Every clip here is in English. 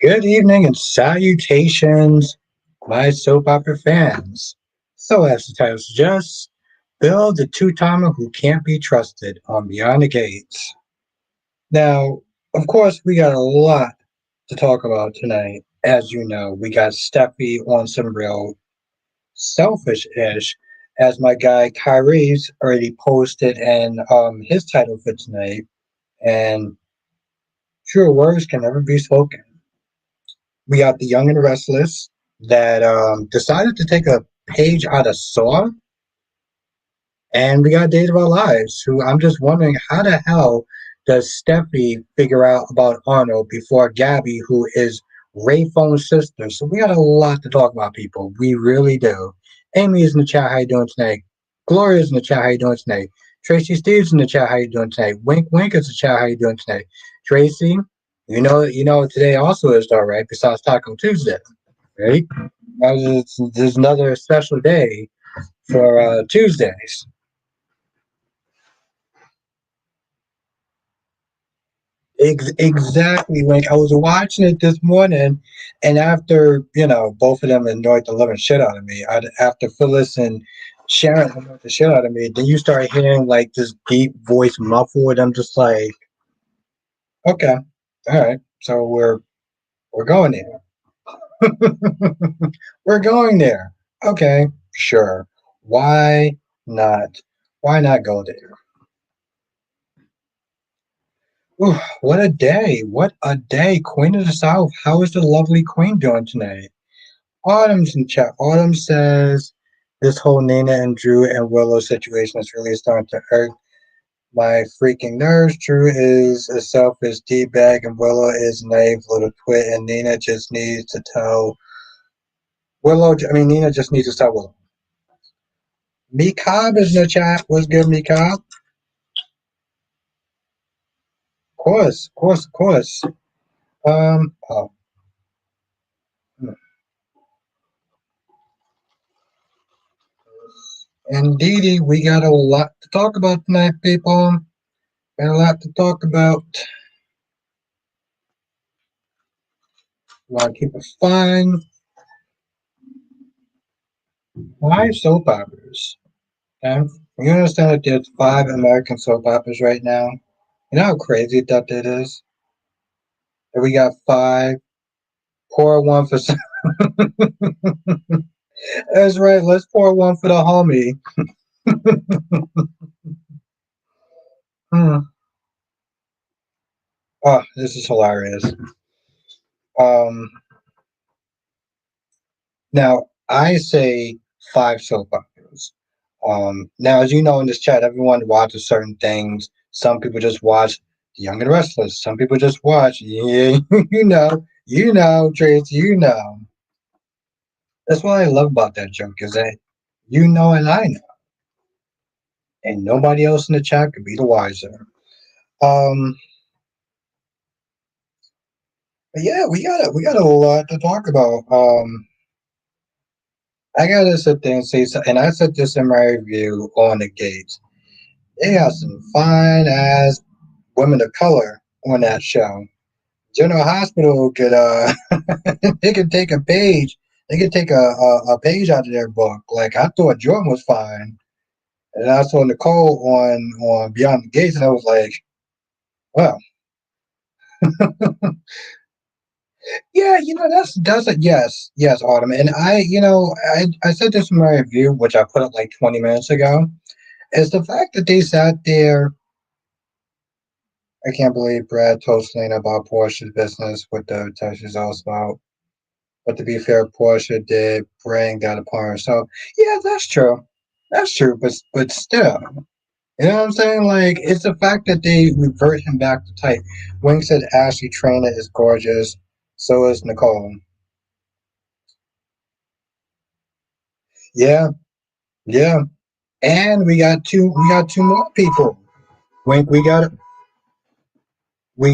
Good evening and salutations, my soap opera fans. So, as the title suggests, Bill the two-timer who can't be trusted on Beyond the Gates. Now, of course, we got a lot to talk about tonight. As you know, we got Steffi on some real selfish-ish, as my guy Kyrie's already posted in his title for tonight, and true words can never be spoken. We got the Young and Restless that decided to take a page out of Saw, and we got Days of Our Lives, who I'm just wondering how the hell does Steffi figure out about Arnold before Gabby, who is Ray Phone's sister? So we got a lot to talk about, people. We really do. Amy is in the chat. How you doing tonight? Gloria's in the chat. How you doing tonight? Tracy Steve's in the chat. How you doing tonight? Wink Wink is in the chat. How you doing tonight? Tracy, you know today also is all right. Besides Taco Tuesday, right? There's another special day for Tuesdays. Exactly. Like I was watching it this morning, and after both of them annoyed the living shit out of me. After Phyllis and Sharon annoyed the shit out of me, then you start hearing like this deep voice muffled. I'm just like, okay, all right. So we're going there. We're going there. Okay, sure. Why not? Why not go there? Ooh, what a day. What a day. Queen of the South. How is the lovely queen doing tonight? Autumn's in chat. Autumn says this whole Nina and Drew and Willow situation is really starting to hurt my freaking nerves. Drew is a selfish D-bag and Willow is a naive little twit, and Nina just needs to tell Nina just needs to tell Willow. Meekob is in the chat. What's good, Meekob? Of course. Oh. Indeedy, we got a lot to talk about tonight, people. Got a lot to talk about. Want to keep it fun. Why soap operas? Okay? You understand that there's 5 American soap operas right now? You know how crazy that is? That we got 5. Pour one for some. That's right. Let's pour one for the homie. Hmm. Oh, this is hilarious. Um, Now I say 5 soap operas. Now, as you know in this chat, everyone watches certain things. Some people just watch The Young and Restless. Some people just watch, yeah, Trace, you know. That's what I love about that joke is that you know and I know, and nobody else in the chat could be the wiser. Um, but yeah, we got a lot to talk about. I gotta sit there and say, and I said this in my review on the Gates. They got some fine ass women of color on that show. General Hospital could they could take a page. They could take a page out of their book. Like I thought Jordan was fine, and I saw Nicole on Beyond the Gates, and I was like, well, yeah, that's a yes, Autumn. And I said this in my review, which I put up like 20 minutes ago, is the fact that they sat there. I can't believe Brad told Selena about Portia's business with the test results about. But to be fair, Portia did bring that upon herself. Yeah, that's true. That's true. But still, you know what I'm saying? Like, it's the fact that they revert him back to type. Wing said Ashley Trainer is gorgeous. So is Nicole. Yeah, yeah. And we got two more people. Wink, we got what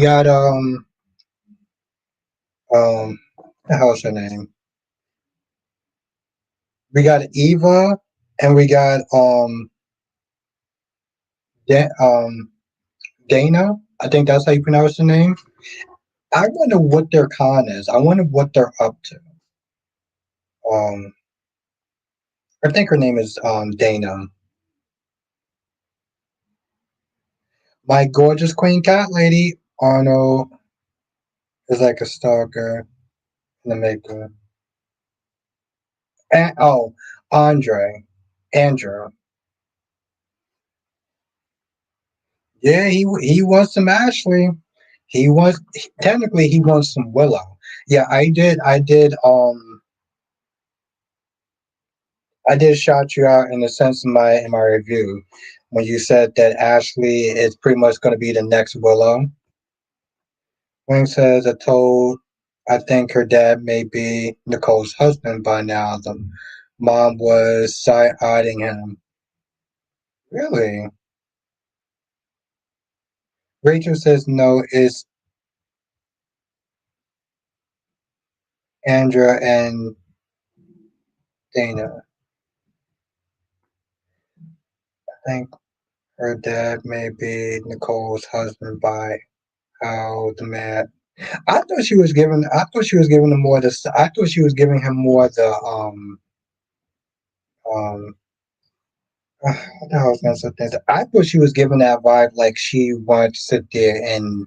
the hell's her name? We got Eva and we got Da- um Dana. I think that's how you pronounce the name. I wonder what their con is. I wonder what they're up to. Um, I think her name is Dana. My gorgeous queen cat lady, Arnold, is like a stalker in the maker. And, oh, Andre, Andrew. Yeah, he wants some Ashley. Technically he wants some Willow. Yeah, I did shout you out in the sense of my review when you said that Ashley is pretty much going to be the next Willow. Wing says, I think her dad may be Nicole's husband by now. The mom was side-eyeing him. Really? Rachel says, no, it's Andrea and Dana. I think her dad may be Nicole's husband by how the man. I thought she was giving him more the. I thought she was giving him more the um. What the hell was I gonna say? I thought she was giving that vibe like she wanted to sit there and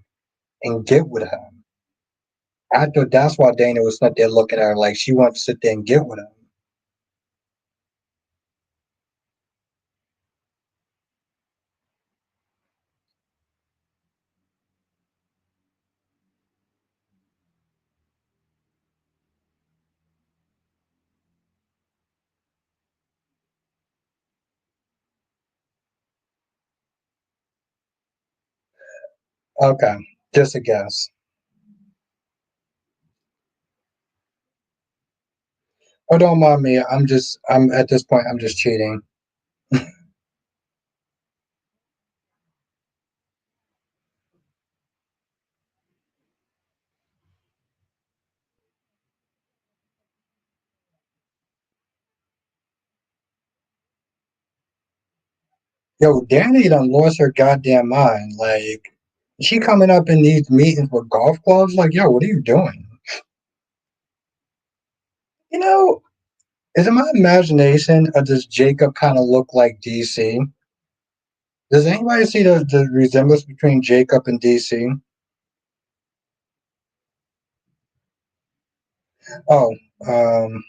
get with him. I thought that's why Dana was sitting there looking at her like she wanted to sit there and get with him. Okay, just a guess. Oh, don't mind me. I'm at this point. I'm just cheating. Yo, Danny done lost her goddamn mind. Like, she coming up in these meetings with golf clubs. Like, yo, what are you doing? You know, is it my imagination or does Jacob kind of look like DC? Does anybody see the resemblance between Jacob and DC? Oh, um,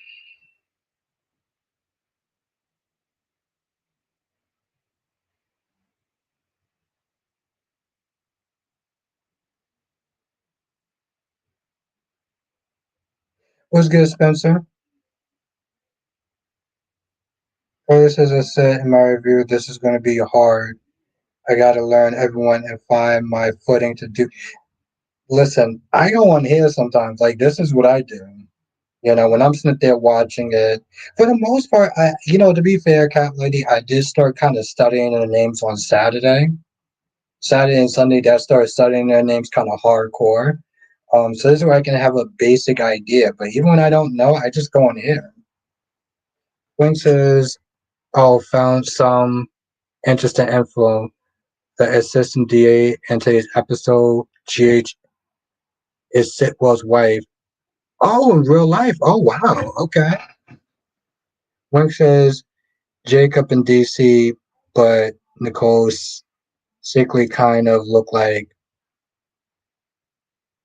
what's good, Spencer? First, as I said in my review, this is going to be hard. I got to learn everyone and find my footing to do. Listen, I go on here sometimes. Like, this is what I do. When I'm sitting there watching it, for the most part, to be fair, Cat Lady, I did start kind of studying the names on Saturday. Saturday and Sunday, that started studying their names kind of hardcore. So this is where I can have a basic idea. But even when I don't know, I just go on here. Wing says, "Oh, found some interesting info. The assistant DA in today's episode, GH is Sitwell's wife. Oh, in real life. Oh, wow. Okay." Wing says, Jacob and DC, but Nicole's sickly kind of look like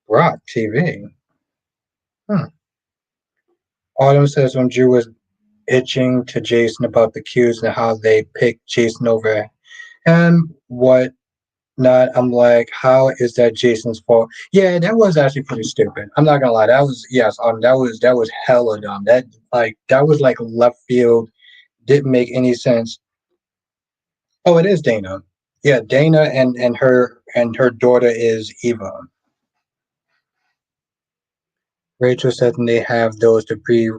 Rock TV. Huh. Autumn says when Drew was itching to Jason about the cues and how they picked Jason over him, what not. I'm like, how is that Jason's fault? Yeah, that was actually pretty stupid. I'm not gonna lie. That was yes, that was hella dumb. That was like left field. Didn't make any sense. Oh, it is Dana. Yeah, Dana and her daughter is Eva. Rachel said they have those to pre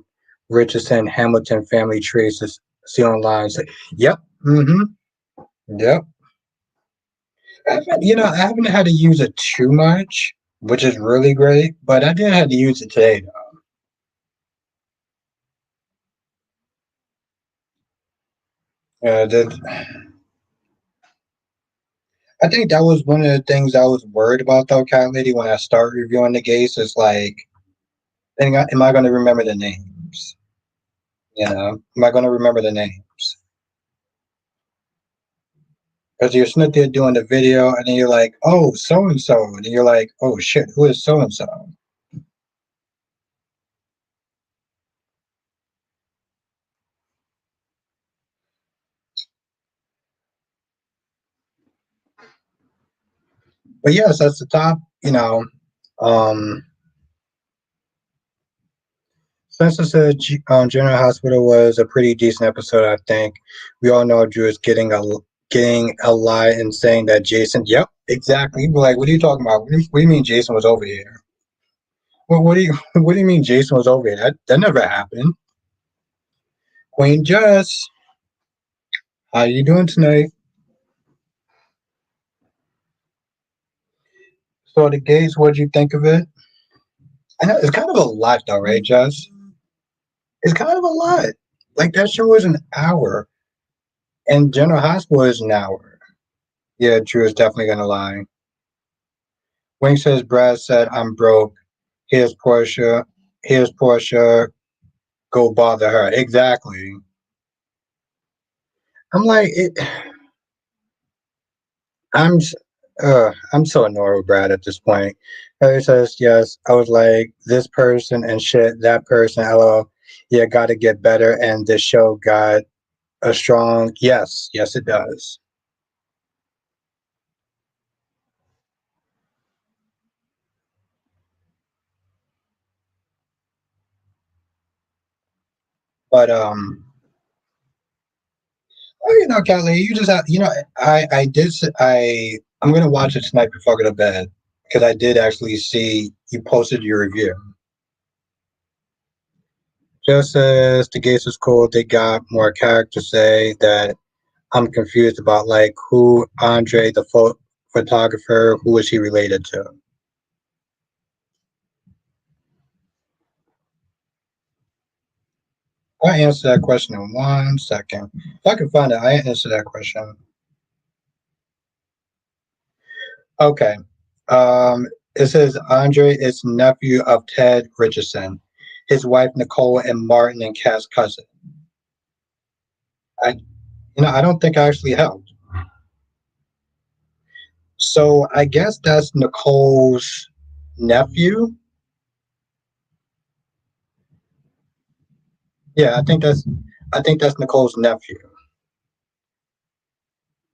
Richardson Hamilton family trees to see online. So, yep. Yep. I haven't had to use it too much, which is really great, but I did have to use it today. Though. I think that was one of the things I was worried about though, Cat Lady, when I start reviewing the gays is like, am I going to remember the names? You know, am I going to remember the names? Because you're sitting there doing the video, and then you're like, oh, so and so, and then you're like, oh shit, who is so and so? But yes, that's the top. Um, Spencer said General Hospital was a pretty decent episode. I think we all know Drew is getting a lie and saying that Jason. Yep, exactly. We're like, what are you talking about? What do you mean Jason was over here? Well, what do you what do you mean Jason was over here? That never happened. Queen Jess, how you doing tonight? So the gates, what'd you think of it? I know it's kind of a lot though, right, Jess? It's kind of a lot. Like that show was an hour, and General Hospital is an hour. Yeah, Drew is definitely gonna lie. Wing says Brad said I'm broke. Here's Portia. Here's Portia. Go bother her. Exactly. I'm like it. I'm I'm so annoyed with Brad at this point. He says yes. I was like this person and shit. That person. Hello. Yeah, got to get better. And this show got a strong yes. Yes, it does. But well, Kelly, you just have I did I'm gonna watch it tonight before I go to bed because I did actually see you posted your review. Just as the gates was cool, they got more character say that I'm confused about like who Andre the photographer, who is he related to? I answer that question in 1 second. If I can find it, I answer that question. Okay. It says Andre is nephew of Ted Richardson, his wife Nicole, and Martin and Kat's cousin. I, I don't think I actually helped. So I guess that's Nicole's nephew. Yeah, I think that's Nicole's nephew.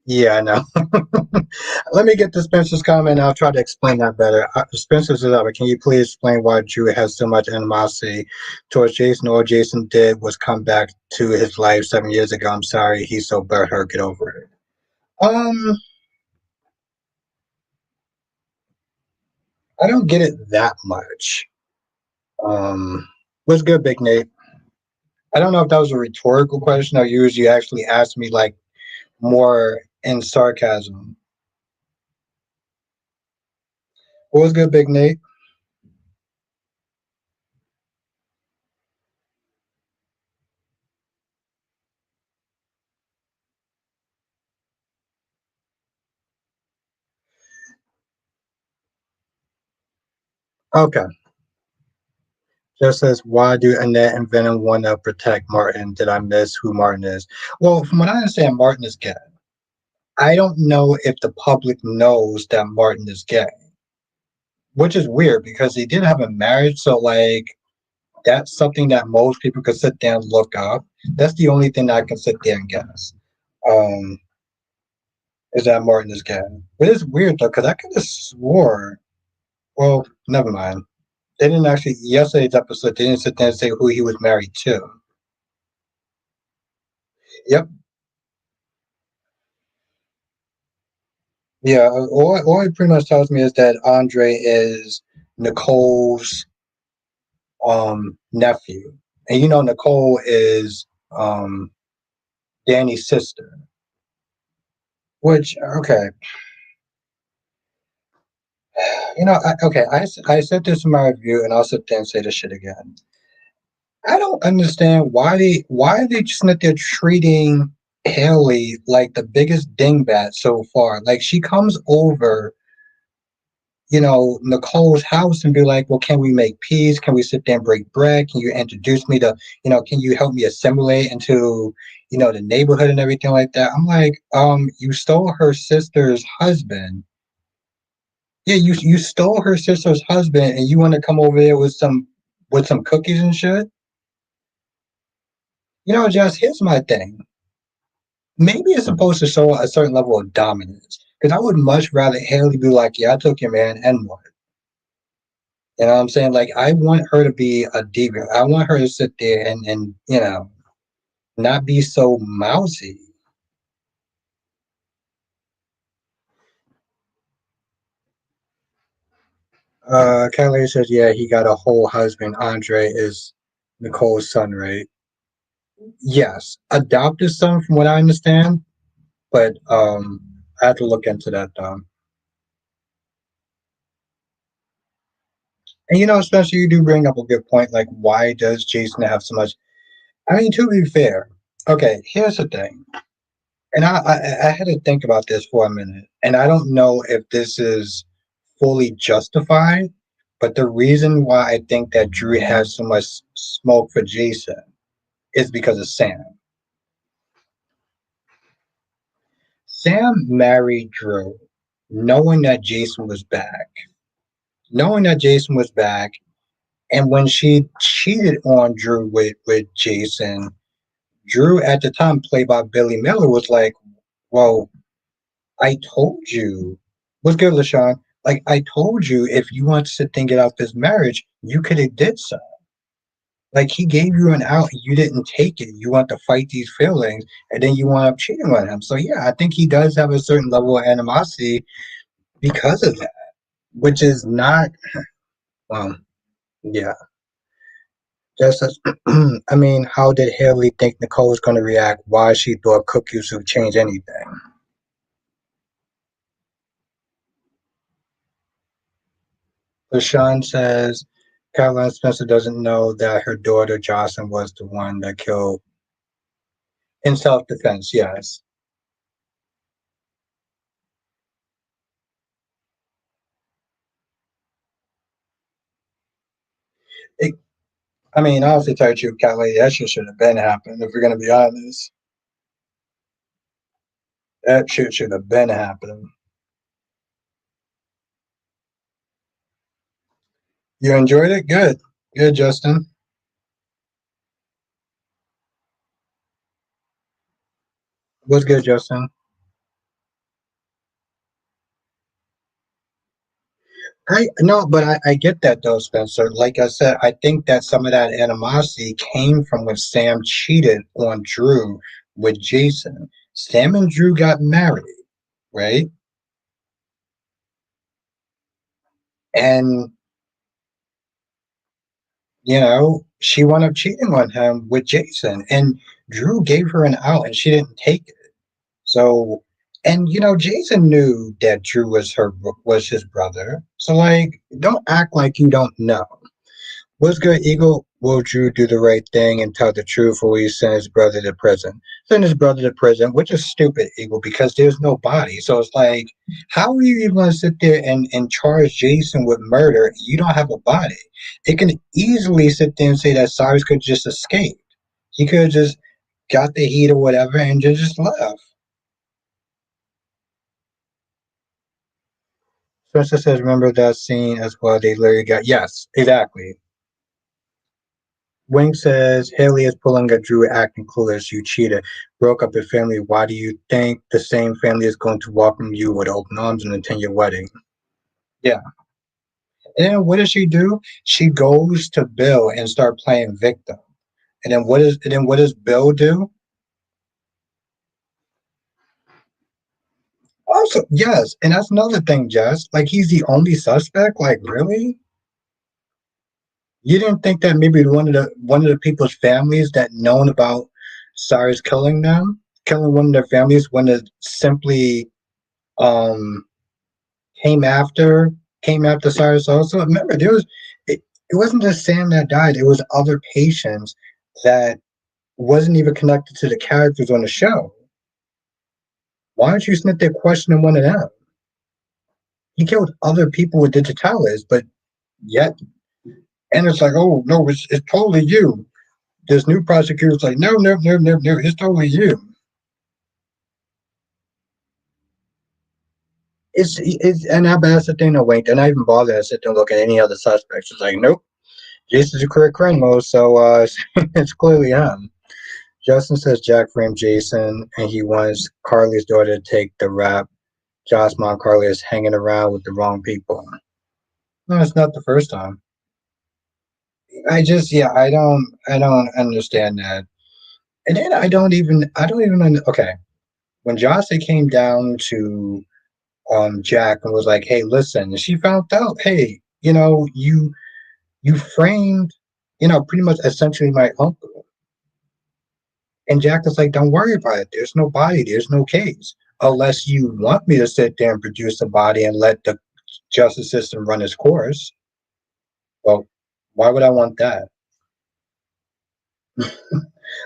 Yeah, I know. Let me get to Spencer's comment and I'll try to explain that better. Spencer's is up. Can you please explain why Drew has so much animosity towards Jason? All Jason did was come back to his life 7 years ago. I'm sorry. He's so butthurt. Get over it. Um, I don't get it that much. What's good, Big Nate? I don't know if that was a rhetorical question or you actually asked me like more in sarcasm. What was good, Big Nate? Okay. Just says, why do Annette and Venom want to protect Martin? Did I miss who Martin is? Well, from what I understand, Martin is gay. I don't know if the public knows that Martin is gay, which is weird because he did have a marriage. So, like, that's something that most people could sit there and look up. That's the only thing that I can sit there and guess. Um, is that Martin is gay. But it's weird though, because I could have swore. Well, never mind. They didn't actually yesterday's episode. They didn't sit there and say who he was married to. Yep. Yeah. All it pretty much tells me is that Andre is Nicole's nephew, and Nicole is Danny's sister. Which okay, okay. I said this in my review, and I'll sit there and say this shit again. I don't understand why they just that they're treating Haley like the biggest dingbat so far. Like she comes over, Nicole's house and be like, well, can we make peace? Can we sit there and break bread? Can you introduce me to, can you help me assimilate into, the neighborhood and everything like that? I'm like, you stole her sister's husband. Yeah, you stole her sister's husband and you want to come over there with some cookies and shit? Just here's my thing. Maybe it's supposed to show a certain level of dominance. Because I would much rather Haley be like, yeah, I took your man and what? You know what I'm saying? Like, I want her to be a diva. I want her to sit there and not be so mousy. Kelly says, yeah, he got a whole husband. Andre is Nicole's son, right? Yes. Adopted son, from what I understand. But I have to look into that, though. And, Spencer, you do bring up a good point. Like, why does Jason have so much? I mean, to be fair, okay, here's the thing. And I had to think about this for a minute, and I don't know if this is fully justified, but the reason why I think that Drew has so much smoke for Jason is because of Sam. Sam married Drew knowing that Jason was back, and when she cheated on Drew with Jason, Drew at the time, played by Billy Miller, was like, well, I told you. What's good, LaShawn? Like, I told you if you want to sit and get out this marriage, you could have did so. Like, he gave you an out, you didn't take it. You want to fight these feelings, and then you want up cheating on him. So, yeah, I think he does have a certain level of animosity because of that, which is not, yeah. Just as, I mean, how did Haley think Nicole was going to react? Why she thought cookies would change anything? LaShawn says Caroline Spencer doesn't know that her daughter Jocelyn was the one that killed in self-defense. Yes, it, I mean, honestly, tell you the truth, Cat Lady, that shit should have been happened. If we're gonna be honest, that shit should have been happening. You enjoyed it? Good, good, Justin. What's good, Justin? I no, but I get that though, Spencer. Like I said, I think that some of that animosity came from when Sam cheated on Drew with Jason. Sam and Drew got married, right? And she wound up cheating on him with Jason, and Drew gave her an out, and she didn't take it. So, and Jason knew that Drew was his brother. So, like, don't act like you don't know. What's good, Eagle? Will Drew do the right thing and tell the truth, or will he send his brother to prison? Send his brother to prison, which is stupid, Eagle, because there's no body. So it's like, how are you even going to sit there and charge Jason with murder? You don't have a body. It can easily sit there and say that Cyrus could just escape. He could have just got the heat or whatever and just left. Spencer says, remember that scene as well? They literally got, yes, exactly. Wing says Haley is pulling a Drew acting clueless. You cheated, broke up your family. Why do you think the same family is going to welcome you with open arms and attend your wedding? Yeah. And then what does she do? She goes to Bill and start playing victim. And then what does Bill do? Also, yes, and that's another thing, Jess. Like he's the only suspect. Like really? You didn't think that maybe one of the people's families that known about Cyrus killing them, killing one of their families, when it simply um came after came after Cyrus also. Remember, it wasn't just Sam that died, it was other patients that wasn't even connected to the characters on the show. Why don't you sit there questioning one of them? He killed other people with digitalis, but yet, and it's like, oh no, it's totally you. This new prosecutor's like, no, no, no, no, no, it's totally you. And how bad is the thing to wait? They're not even bothered to sit there and look at any other suspects. It's like, nope, Jason's a career criminal, so it's clearly him. Justin says Jack framed Jason, and he wants Carly's daughter to take the rap. Josh mom Carly is hanging around with the wrong people. No, it's not the first time. Yeah, I don't understand that. And then okay. When Jocelyn came down to Jack and was like, "Hey, listen," she found out, "Hey, you framed, pretty much essentially my uncle." And Jack is like, "Don't worry about it. There's no body. There's no case, unless you want me to sit there and produce a body and let the justice system run its course." Well, why would I want that?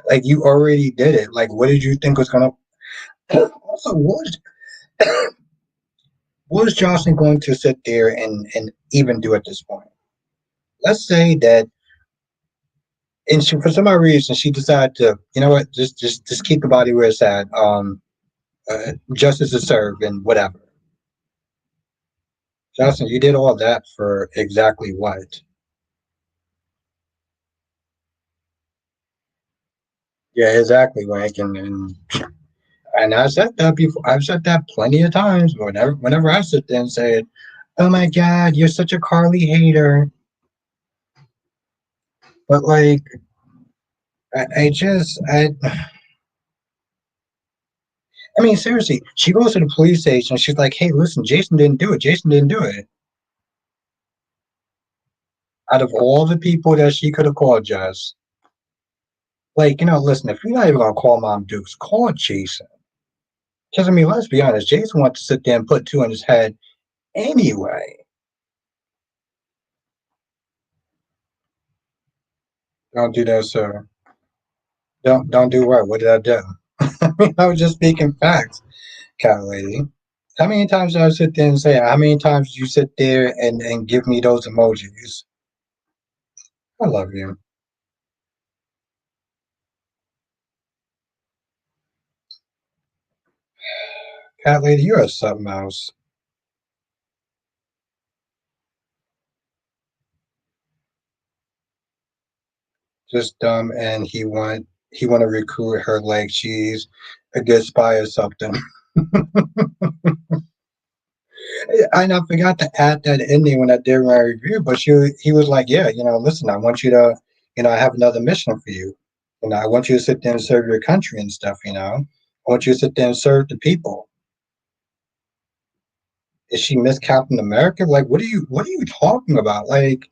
Like, you already did it. Like, what did you think was gonna? Also, what was Johnson going to sit there and even do at this point? Let's say that, and for some odd reason, she decided to, you know what, just keep the body where it's at. Justice is served and whatever. Johnson, you did all that for exactly what? Yeah, exactly, Wank. And I said that before. I've said that plenty of times. Whenever I sit there and say it, oh my God, you're such a Carly hater. But like, I mean, seriously, she goes to the police station. She's like, "Hey, listen, Jason didn't do it. Jason didn't do it." Out of all the people that she could have called, just like, listen, if you're not even gonna call Mom Dukes, call Jason. Because I mean, let's be honest, Jason wants to sit there and put two in his head anyway. Don't do that, sir. Don't do what? What did I do? I mean, I was just speaking facts, cat lady. How many times did I sit there and say? How many times did you sit there and give me those emojis? I love you, cat lady. You're a something else. Just dumb, and he want to recruit her like she's a good spy or something. I forgot to add that ending when I did my review, but he was like, yeah, listen, I want you to, I have another mission for you. I want you to sit there and serve your country and stuff. I want you to sit there and serve the people. Is she Miss Captain America? Like, what are you talking about? Like,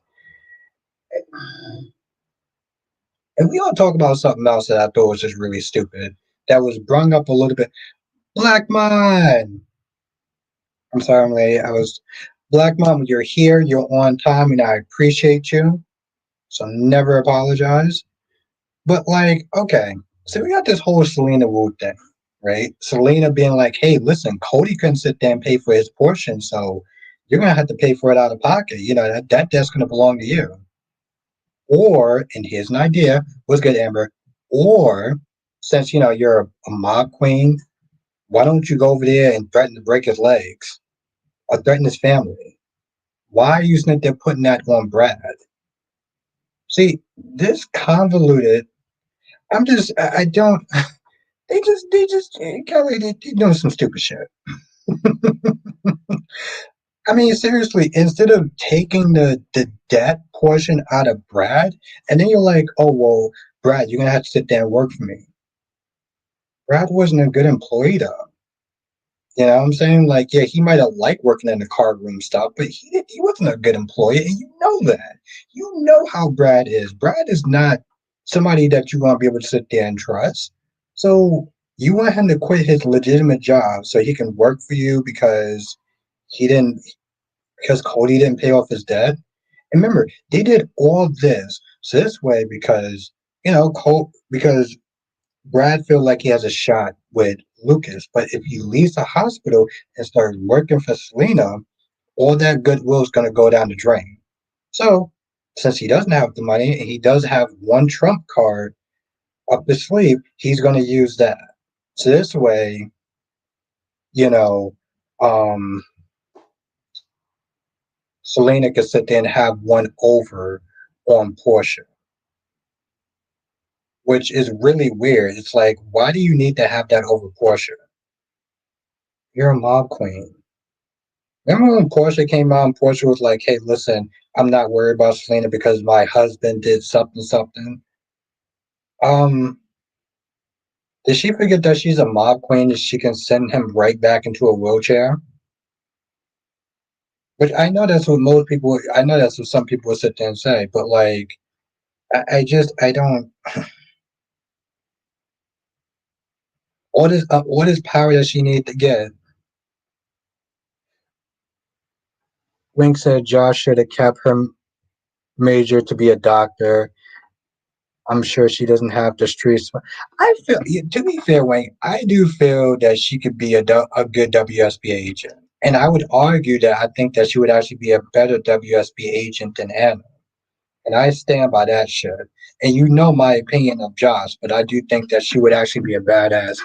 and we all talk about something else that I thought was just really stupid. That was brung up a little bit. Black Mind. I'm sorry, I'm late. I was Black Mom. You're here. You're on time, and I appreciate you. So never apologize. But like, okay, so we got this whole Selena Wu thing, right? Selena being like, "Hey, listen, Cody couldn't sit there and pay for his portion, so you're gonna have to pay for it out of pocket. That debt's gonna belong to you." Or, and here's an idea, was good, Amber. Or, since you're a mob queen, why don't you go over there and threaten to break his legs or threaten his family? Why are you sitting there putting that on Brad? See, this convoluted. I don't. Kelly, they doing some stupid shit. I mean, seriously, instead of taking the debt portion out of Brad, and then you're like, oh, well, Brad, you're going to have to sit there and work for me. Brad wasn't a good employee, though. You know what I'm saying? Like, yeah, he might have liked working in the card room stuff, but he wasn't a good employee, and you know that. You know how Brad is. Brad is not somebody that you want to be able to sit there and trust. So you want him to quit his legitimate job so he can work for you he didn't because Cody didn't pay off his debt. And remember, they did all this so this way because because Brad felt like he has a shot with Lucas. But if he leaves the hospital and starts working for Selena, all that goodwill is going to go down the drain. So, since he doesn't have the money and he does have one trump card up his sleeve, he's going to use that. So this way, you know, um, Selena could sit there and have one over on Portia, which is really weird. It's like, why do you need to have that over Portia? You're a mob queen. Remember when Portia came out and Portia was like, hey, listen, I'm not worried about Selena because my husband did something, something. Um, did she forget that she's a mob queen and she can send him right back into a wheelchair? Which I know that's what most people, I know that's what some people will sit there and say, but like, I don't, all this power that she needed to get. Wink said Josh should have kept her major to be a doctor. I'm sure she doesn't have the streets. I feel, to be fair, Wayne, I do feel that she could be a good WSB agent. And I would argue that I think that she would actually be a better WSB agent than Anna. And I stand by that shit. And you know my opinion of Josh, but I do think that she would actually be a badass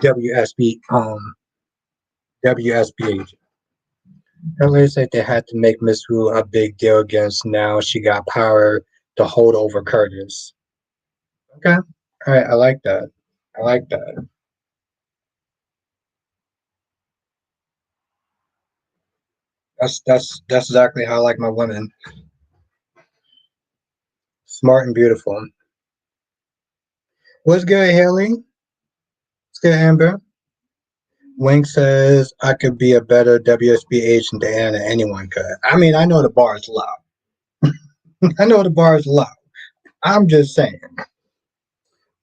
WSB WSB agent. Earlier said they had to make Miss Wu a big deal against now she got power to hold over Curtis. Okay. All right, I like that. I like that. That's exactly how I like my women. Smart and beautiful. What's good, Haley? What's good, Amber? Wink says I could be a better WSB agent than Anna. Anyone could. I mean, I know the bar is low. I know the bar is low. I'm just saying.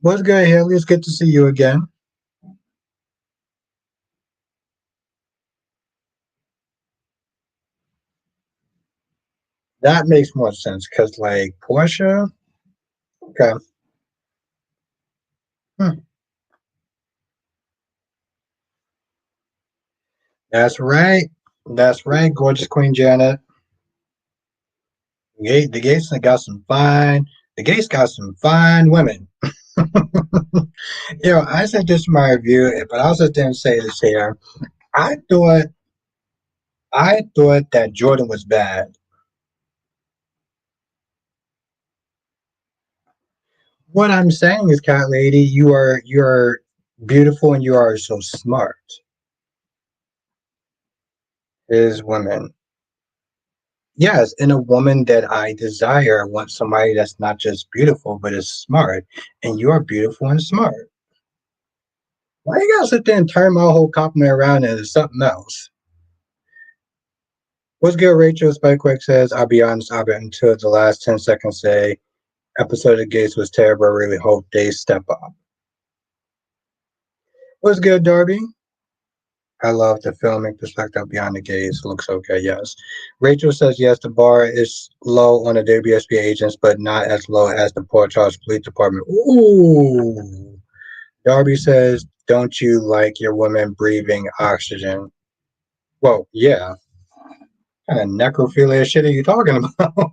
What's good, Haley? It's good to see you again. That makes more sense because, like, Portia. Okay. Hmm. That's right. That's right, gorgeous Queen Janet. The Gates got some fine. The Gates got some fine women. I said this in my review, but I also didn't say this here. I thought I thought that Jordan was bad. What I'm saying is, Cat Lady, you are beautiful and you are so smart. Is women. Yes, in a woman that I desire, I want somebody that's not just beautiful but is smart. And you are beautiful and smart. Why you gotta sit there and turn my whole compliment around into something else? What's good, Rachel? Spike Quick says, I'll be honest, I'll be until the last 10 seconds say episode of Gates was terrible. I really hope they step up. What's good, Darby? I love the filming perspective behind the gaze. Looks okay, yes. Rachel says yes, the bar is low on the WSB agents, but not as low as the Port Charles Police Department. Ooh. Darby says, don't you like your women breathing oxygen? Well, yeah. What kind of necrophilia shit are you talking about?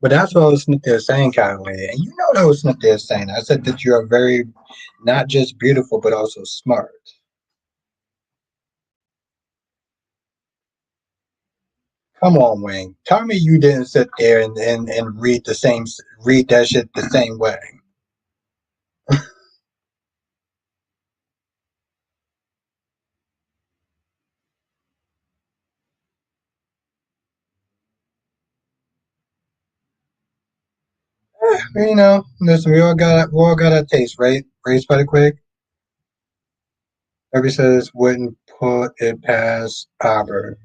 But that's what I was sitting there saying, kind of way. And you know what I was sitting there saying. I said that you're very, not just beautiful, but also smart. Come on, Wayne. Tell me you didn't sit there and read that shit the same way. Listen, we all got a taste, right? Raised by the quick. Everybody says wouldn't put it past Auburn.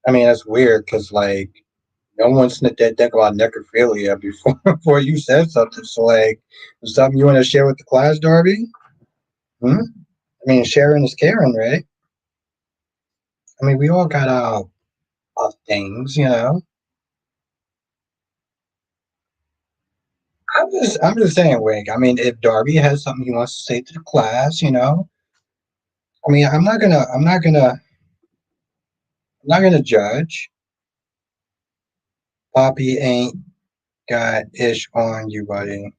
I mean, that's weird because like no one snipped that deck about necrophilia before before you said something. So like, is something you want to share with the class, Darby? Hmm? I mean, sharing is caring, right? I mean, we all got our things, you know. I'm just saying, Wig. I mean, if Darby has something he wants to say to the class, you know, I mean, I'm not gonna judge. Poppy ain't got ish on you, buddy.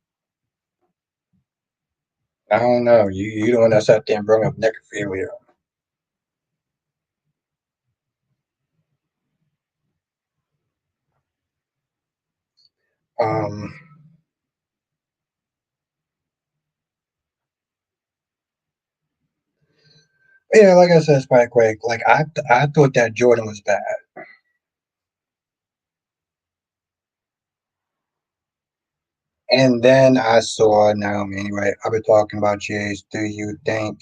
I don't know. You the one that sat there and brought up necrophilia. Um, yeah, like I said, Spike Quake. Like I thought that Jordan was bad, and then I saw Naomi. Anyway, I've been talking about Jace. Do you think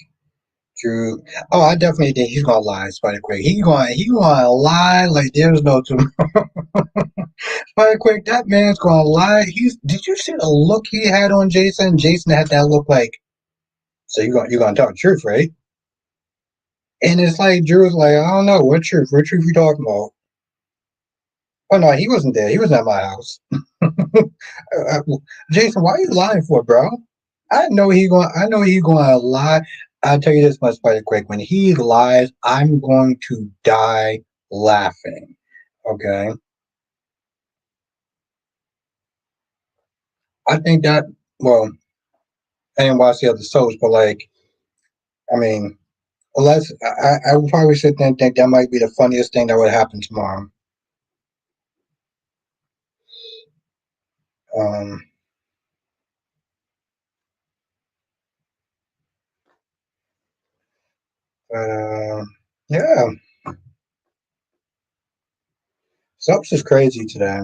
Drew? Oh, I definitely think he's gonna lie, Spike Quake. He gonna lie like there's no tomorrow. Spike Quake, that man's gonna lie. Did you see the look he had on Jason? Jason had that look like. So you gonna tell the truth, right? And it's like Drew's like, I don't know, what truth? What truth you talking about? Oh no, he wasn't there. He was at my house. Uh, Jason, why are you lying for, bro? I know he going to lie. I'll tell you this much by the quick. When he lies, I'm going to die laughing. Okay. I think that well, I didn't watch the other shows, but like, I mean, unless I would probably sit there and think that might be the funniest thing that would happen tomorrow. Um, but yeah, Subs is crazy today.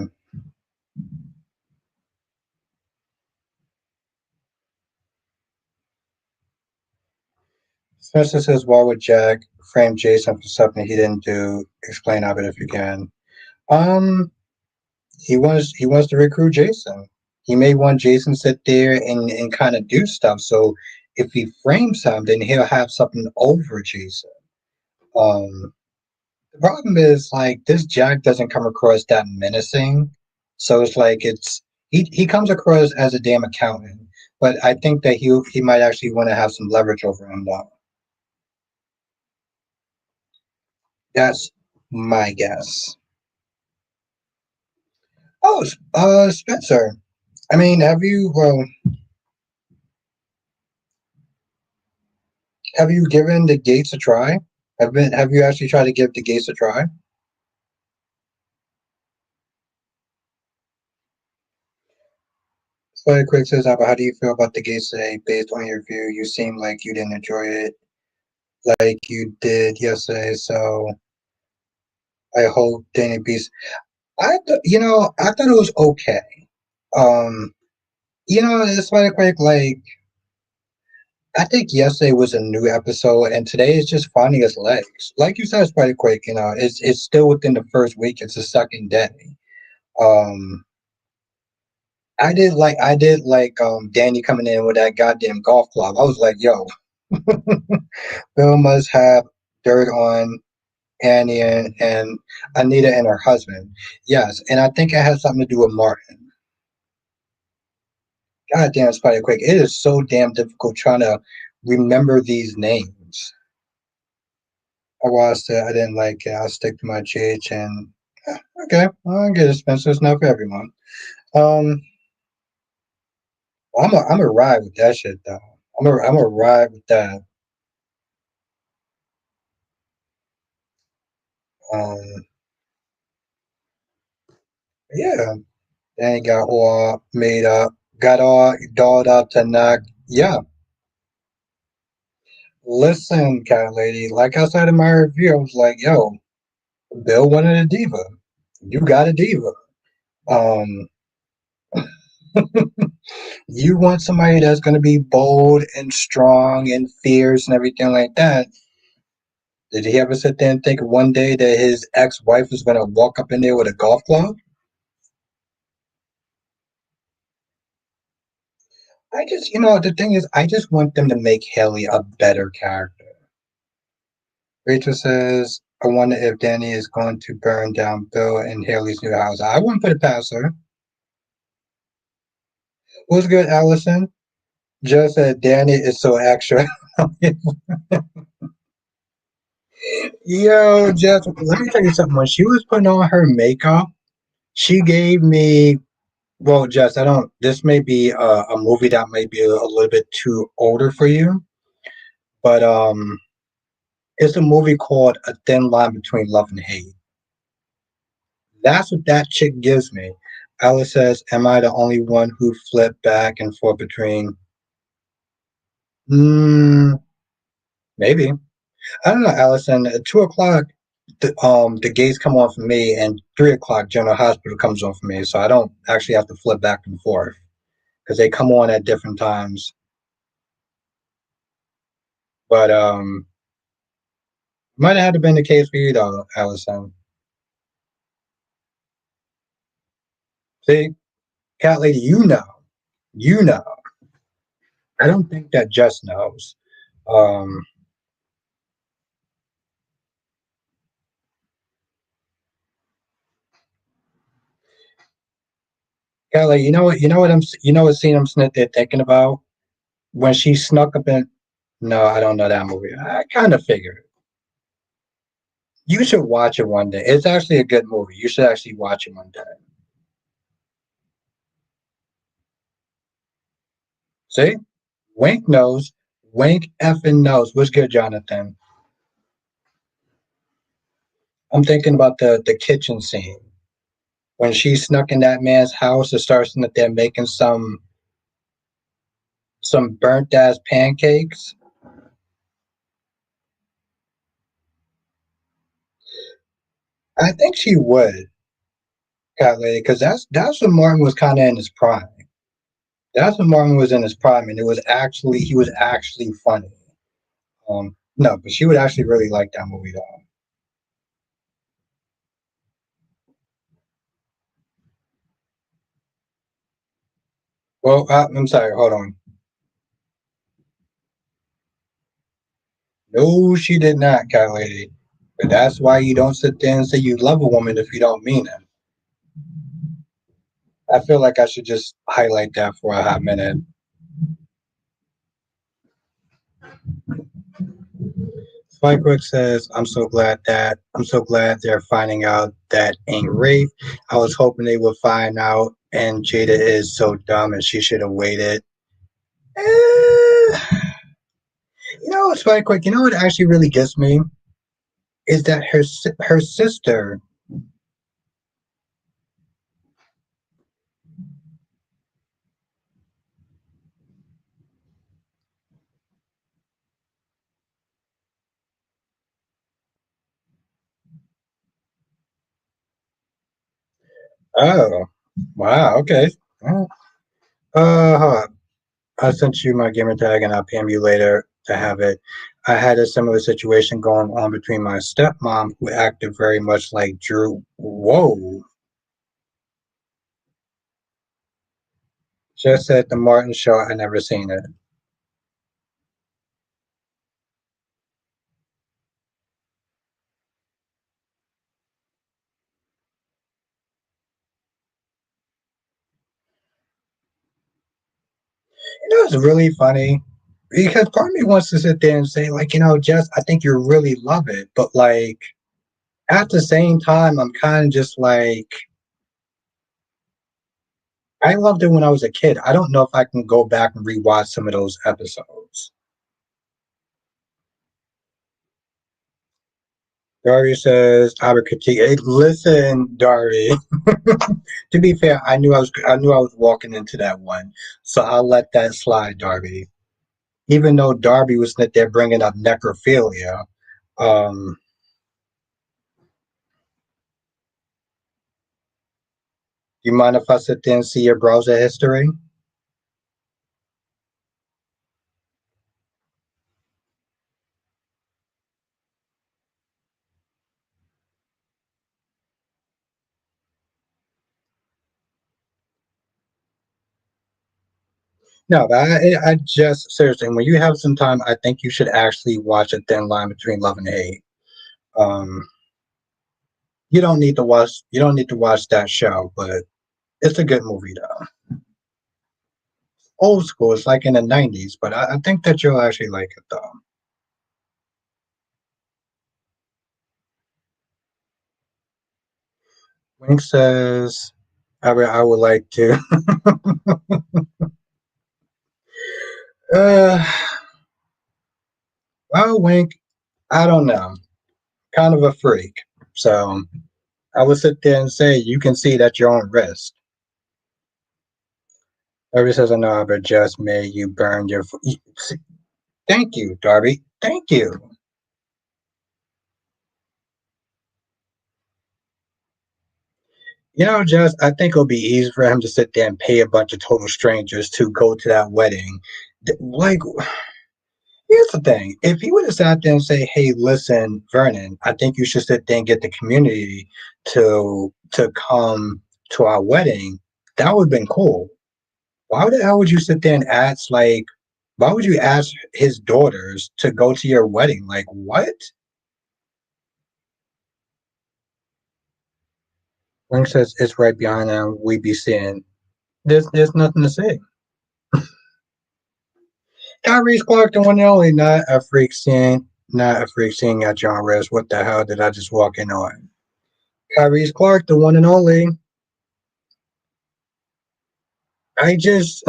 Spencer says, "Why would Jack frame Jason for something he didn't do? Explain of it if you can." Um, he wants to recruit Jason. He may want Jason to sit there and kind of do stuff. So if he frames him, then he'll have something over Jason. Um, the problem is like this Jack doesn't come across that menacing. So it's like he comes across as a damn accountant. But I think that he might actually want to have some leverage over him though. That's my guess. Oh, Spencer. I mean, have you given the gates a try? Have you actually tried to give the gates a try? So quick says, how do you feel about the gates today? Based on your view, you seem like you didn't enjoy it like you did yesterday. So I hope Danny Beast. I thought it was okay. Um, it's like quick, like I think yesterday was a new episode, and today is just finding its legs. Like you said, it's pretty quick. It's still within the first week. It's the second day. Um, I did like Danny coming in with that goddamn golf club. I was like, yo, Bill must have dirt on Annie and Anita and her husband. Yes, and I think it has something to do with Martin. God damn, Spider Quick. It is so damn difficult trying to remember these names. I watched it. I didn't like it. I'll stick to my GH and okay, well, I get it, Spencer. It's not for everyone. Um, I'm a ride with that shit though. I'm a ride with that. Um, yeah. Then he got all made up, got all dolled up to knock. Yeah. Listen, cat lady. Like I said in my review, I was like, yo, Bill wanted a diva. You got a diva. Um, you want somebody that's going to be bold and strong and fierce and everything like that. Did he ever sit there and think one day that his ex-wife was going to walk up in there with a golf club? The thing is, I just want them to make Haley a better character. Rachel says, I wonder if Danny is going to burn down Bill and Haley's new house. I wouldn't put it past her. What's good, Allison? Just that Danny is so extra. Yo, Jess, let me tell you something. When she was putting on her makeup, she gave me. Well, Jess, I don't. This may be a movie that may be a little bit too older for you, but it's a movie called A Thin Line Between Love and Hate. That's what that chick gives me. Alice says, "Am I the only one who flipped back and forth between?" Mm, maybe. I don't know, Allison. At 2 o'clock, the gates come on for me, and 3 o'clock, General Hospital comes on for me. So I don't actually have to flip back and forth because they come on at different times. But might have had to been the case for you though, Allison. See, cat lady, you know. I don't think that Jess knows. Um, cat lady, you know what you know what scene I'm sitting there thinking about when she snuck up in. No, I don't know that movie. I kind of figured. You should watch it one day. It's actually a good movie. You should actually watch it one day. See? Wink knows. Wink effing knows. What's good, Jonathan? I'm thinking about the kitchen scene when she snuck in that man's house and starts that they're making some burnt ass pancakes. I think she would, cat lady, because that's when Martin was kind of in his prime. That's when Martin was in his prime, and he was actually funny. No, but she would actually really like that movie though. Well, I'm sorry. Hold on. No, she did not, cat lady. But that's why you don't sit there and say you love a woman if you don't mean it. I feel like I should just highlight that for a hot minute. Spikewick says, I'm so glad they're finding out that ain't rape. I was hoping they would find out and Jada is so dumb and she should have waited. Eh, you know, Spikewick, you know what actually really gets me? Is that her sister. Oh, wow, okay. Hold on. I sent you my gamer tag and I'll PM you later to have it. I had a similar situation going on between my stepmom, who acted very much like Drew. Whoa. Just said the Martin show. I never seen it. You know, it's really funny because part of me wants to sit there and say, like, Jess, I think you really love it. But, like, at the same time, I'm kind of just like, I loved it when I was a kid. I don't know if I can go back and rewatch some of those episodes. Dari says, I would critique. Hey, listen, Dari. To be fair, I knew I was walking into that one, so I'll let that slide, Darby. Even though Darby was that they're bringing up necrophilia, um, you mind if I sit there and see your browser history? No, but I just seriously, when you have some time, I think you should actually watch A Thin Line Between Love and Hate. Um, you don't need to watch. You don't need to watch that show, but it's a good movie though. Old school. It's like in the '90s, but I think that you'll actually like it though. Wink says, I would like to. uh, well, Wink, I don't know. Kind of a freak. So I would sit there and say, you can see that you're on risk. Darby says, I know, but just made you burn your. Thank you, Darby. Thank you. Just I think it'll be easy for him to sit there and pay a bunch of total strangers to go to that wedding. Like, here's the thing: if he would have sat there and say, "Hey, listen, Vernon, I think you should sit there and get the community to come to our wedding," that would have been cool. Why the hell would you sit there and ask like? Why would you ask his daughters to go to your wedding? Like, what? Link says it's right behind him. We be seeing. There's nothing to say. Tyrese Clark, the one and only, not a freak seeing at John Rez. What the hell did I just walk in on? Tyrese Clark, the one and only. I just,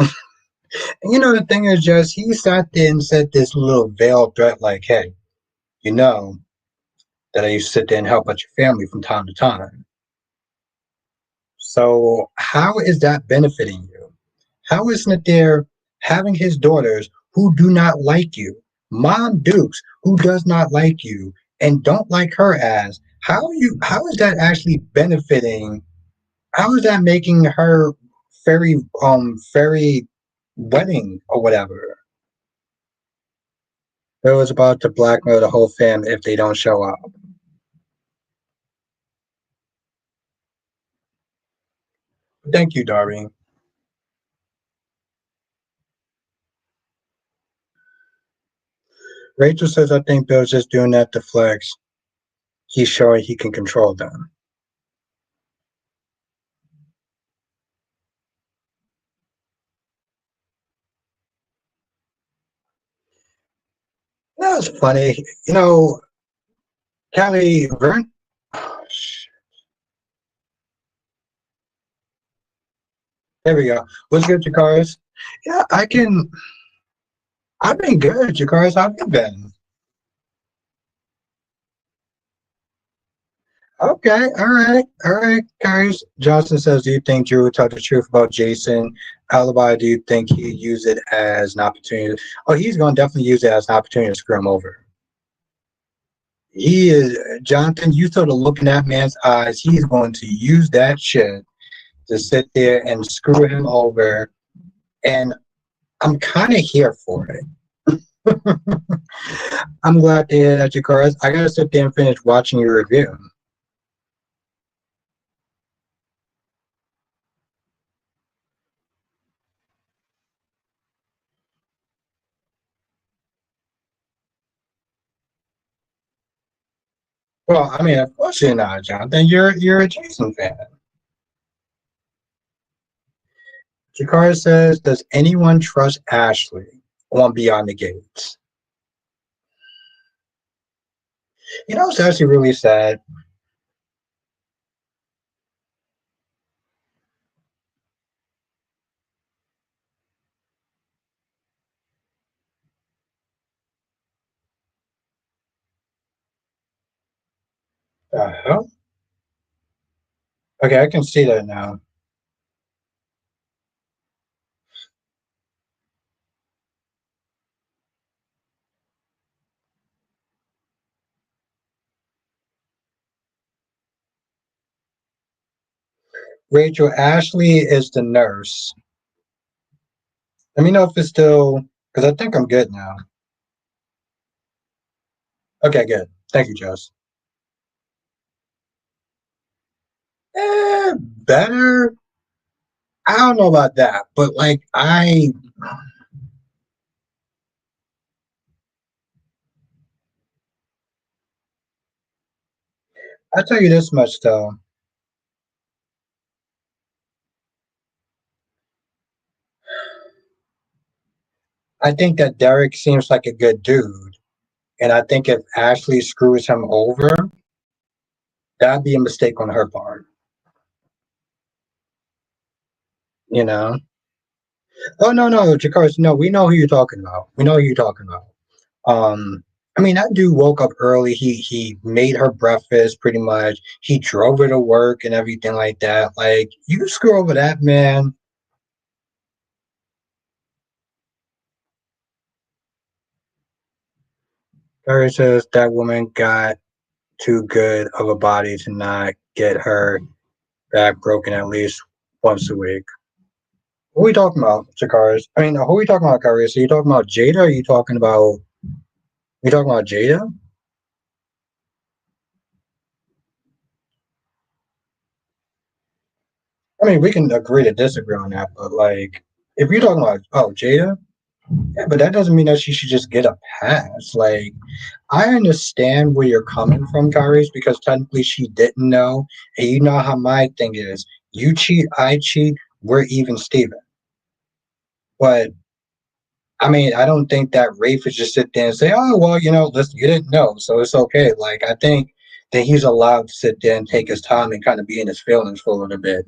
the thing is just, he sat there and said this little veiled threat like, hey, you know that I used to sit there and help out your family from time to time. So how is that benefiting you? How isn't it there having his daughters who do not like you, Mom Dukes who does not like you and don't like her as how is that actually benefiting how is that making her fairy wedding or whatever? It was about to blackmail the whole fam if they don't show up. Thank you, Darby. Rachel says I think Bill's just doing that to flex. He's showing he can control them. That was funny. Callie Vern. Oh, there we go. What's good, Jakaris? Yeah, I can. I've been good, Jakaris. How have you been? Okay, all right, guys. Johnson says, "Do you think Drew would tell the truth about Jason alibi? Do you think he'd use it as an opportunity? Oh, he's going to definitely use it as an opportunity to screw him over. He is, Jonathan. You sort of look in that man's eyes. He's going to use that shit to sit there and screw him over, and I'm kind of here for it." I'm glad to hear that, Jakaris. I gotta sit there and finish watching your review. Well, I mean, of course you're not, Jonathan. You're a Jason fan. Jakar says, "Does anyone trust Ashley on Beyond the Gates?" It's actually really sad. Hell? Okay, I can see that now. Rachel, Ashley is the nurse. Let me know if it's still, because I think I'm good now. Okay, good. Thank you, Jess. Better. I don't know about that, but like I'll tell you this much though. I think that Derek seems like a good dude. And I think if Ashley screws him over, that'd be a mistake on her part. You know? Oh no, no, Jakars, no, we know who you're talking about. We know who you're talking about. Um, I mean, that dude woke up early. He made her breakfast pretty much. He drove her to work and everything like that. Like, you screw over that man. Barry says that woman got too good of a body to not get her back broken at least once a week. Who are we talking about, Jakars? I mean, who are we talking about, Karius? Are you talking about Jada? Or are you talking about Jada? I mean, we can agree to disagree on that, but like, if you're talking about Jada, yeah, but that doesn't mean that she should just get a pass. Like, I understand where you're coming from, Kyrie's, because technically she didn't know, and you know how my thing is. You cheat, I cheat, we're even Steven. But I mean, I don't think that Rafe would just sit there and say, "Oh, well, listen, you didn't know, so it's okay." Like, I think that he's allowed to sit there and take his time and kind of be in his feelings for a little bit.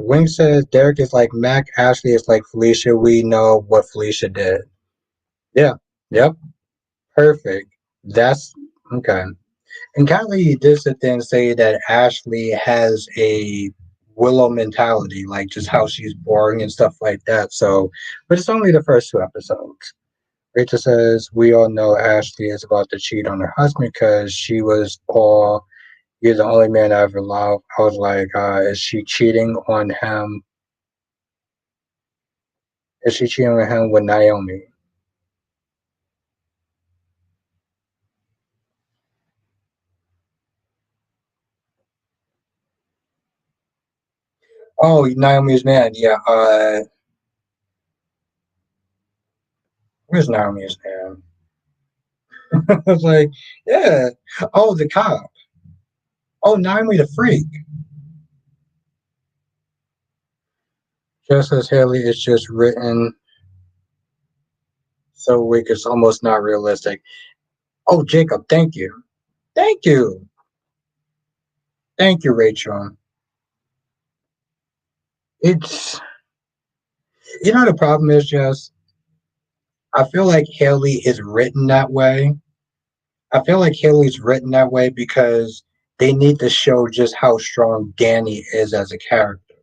Wing says Derek is like Mac, Ashley is like Felicia. We know what Felicia did. Yeah, yep, perfect. That's okay. And Kylie did sit there and say that Ashley has a Willow mentality, like just how she's boring and stuff like that. So, but it's only the first two episodes. Rachel says, we all know Ashley is about to cheat on her husband because she was all, you're the only man I ever loved. I was like, is she cheating on him? Is she cheating on him with Naomi? Oh, Naomi's man. Yeah. Where's Naomi's man? I was like, yeah. Oh, the cop. Oh, Naomi the freak. Just as Haley is just written so weak, it's almost not realistic. Oh, Jacob, thank you. Thank you. Thank you, Rachel. It's, the problem is just, I feel like Haley is written that way. I feel like Haley's written that way because they need to show just how strong Danny is as a character.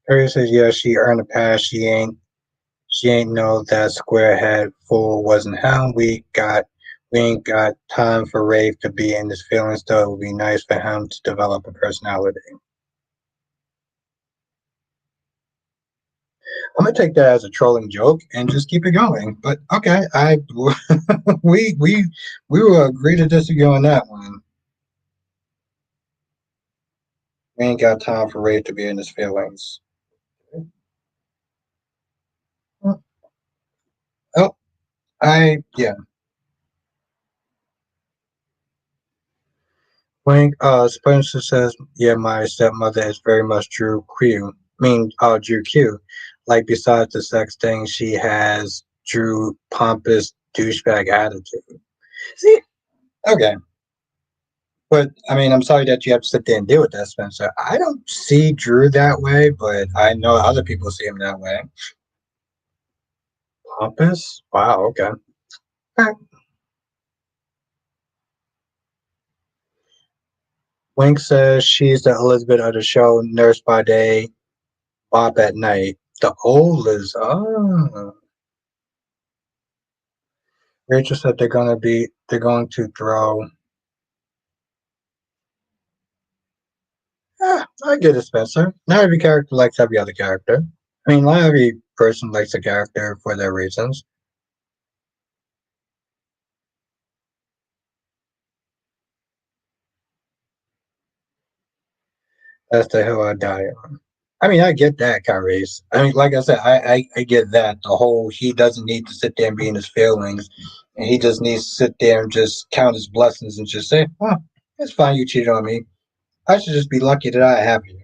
Harry says, yeah, she earned a pass. She ain't know that squarehead fool wasn't him. We ain't got time for Rafe to be in his feelings though. It would be nice for him to develop a personality. I'm gonna take that as a trolling joke and just keep it going. But okay, I we will agree to disagree on that one. We ain't got time for Rafe to be in his feelings. Oh, yeah. Wink, Spencer says, yeah, my stepmother is very much Drew Q. Drew Q. Like, besides the sex thing, she has Drew pompous douchebag attitude. See, okay. But, I mean, I'm sorry that you have to sit there and deal with that, Spencer. I don't see Drew that way, but I know other people see him that way. Pompous? Wow, okay. Alright. Wink says she's the Elizabeth of the show, nurse by day, Bob at night. The old Liz. Oh. Rachel said they're going to throw. I get it, Spencer. Not every character likes every other character. I mean, not every person likes a character for their reasons. That's the hill I die on. I mean, I get that, Kyrie's. I mean, like I said, I get that. The whole he doesn't need to sit there and be in his feelings, and he just needs to sit there and just count his blessings and just say, "Oh, it's fine. You cheated on me. I should just be lucky that I have you."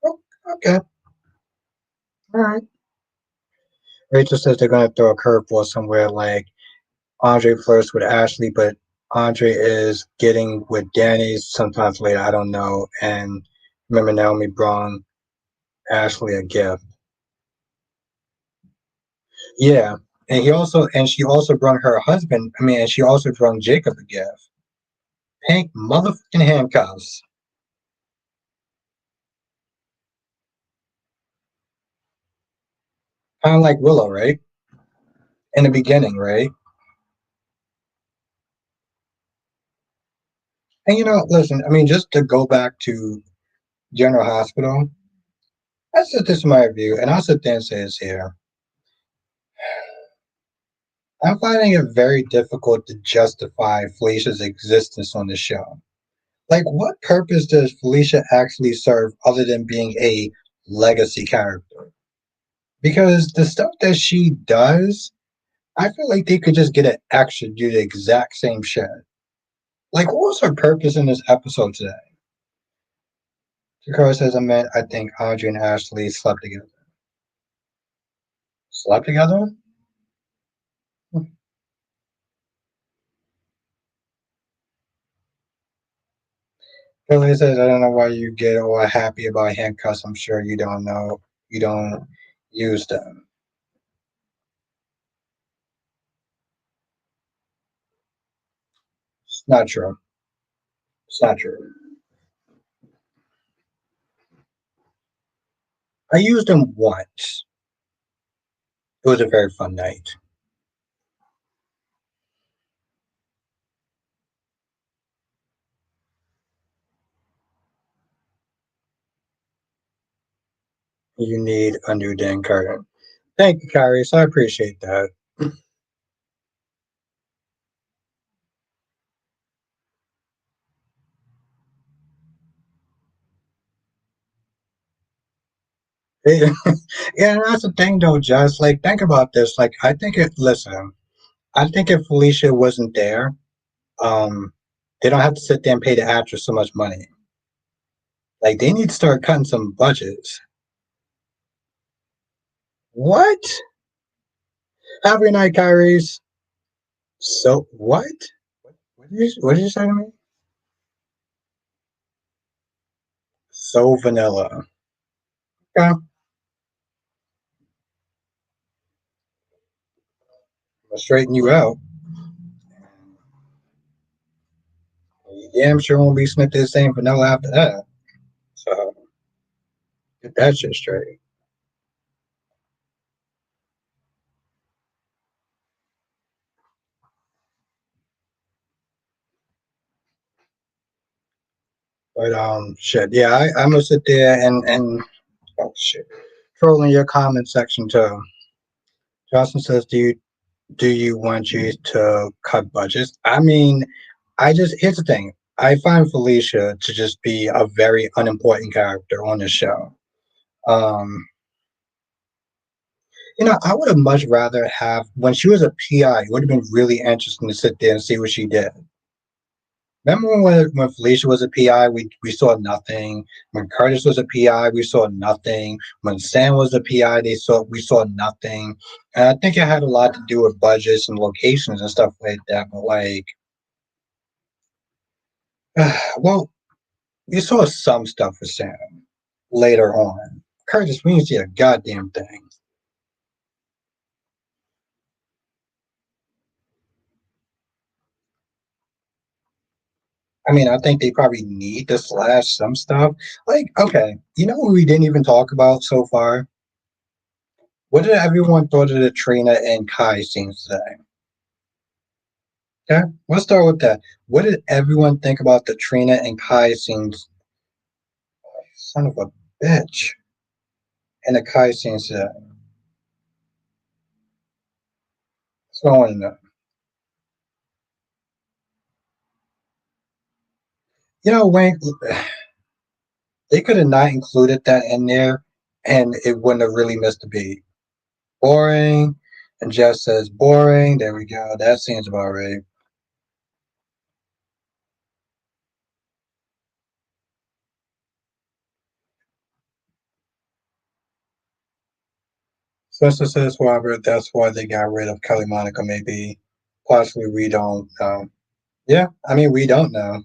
Oh, okay, all right. Rachel says they're gonna throw a curveball somewhere, like Andre flirts with Ashley, but Andre is getting with Danny sometimes later. I don't know. And remember, Naomi brought Ashley a gift. Yeah, and she also brought her husband. I mean, and she also brought Jacob a gift. Pink motherfucking handcuffs, kind of like Willow, right? In the beginning, right? And listen. I mean, just to go back to General Hospital, I said this in my review, and I'll sit there and say this here. I'm finding it very difficult to justify Felicia's existence on the show. Like, what purpose does Felicia actually serve other than being a legacy character? Because the stuff that she does, I feel like they could just get an extra to do the exact same shit. Like, what was her purpose in this episode today? Dakota says, I think Audrey and Ashley slept together. Slept together? Billy says, I don't know why you get all happy about handcuffs. I'm sure you don't know. You don't use them. It's not true. It's not true. I used them once. It was a very fun night. You need a new Dan Carter. Thank you, Kyrie. So I appreciate that. Yeah, yeah, that's the thing though, Jess. Like, think about this. Like, I think if Felicia wasn't there, um, they don't have to sit there and pay the actress so much money. Like, they need to start cutting some budgets. What? Have a good night, Kyrie's. So what? What did you say to me? So vanilla. Okay, I'll straighten you out. You damn sure won't be sniffed the same vanilla after that. So get that shit straight. But shit. Yeah, I'm gonna sit there and oh shit, trolling your comment section too. Johnson says, do you want you to cut budgets? I mean, here's the thing. I find Felicia to just be a very unimportant character on the show. Um, I would have much rather have when she was a PI. It would have been really interesting to sit there and see what she did. Remember when Felicia was a PI, we saw nothing. When Curtis was a PI, we saw nothing. When Sam was a PI, we saw nothing. And I think it had a lot to do with budgets and locations and stuff like that. But like, well, we saw some stuff with Sam later on. Curtis, we didn't see a goddamn thing. I mean, I think they probably need to slash some stuff. Like, okay, you know what we didn't even talk about so far? What did everyone thought of the Trina and Kai scenes today? Okay, let's start with that. What did everyone think about the Trina and Kai scenes? Son of a bitch. And the Kai scenes today. What's going on? Wayne, They could have not included that in there, and it wouldn't have really missed a beat. Boring, and Jeff says boring. There we go. That seems about right. Sister says, however, that's why they got rid of Kelly Monica. Maybe, possibly, we don't know. Yeah, I mean, we don't know.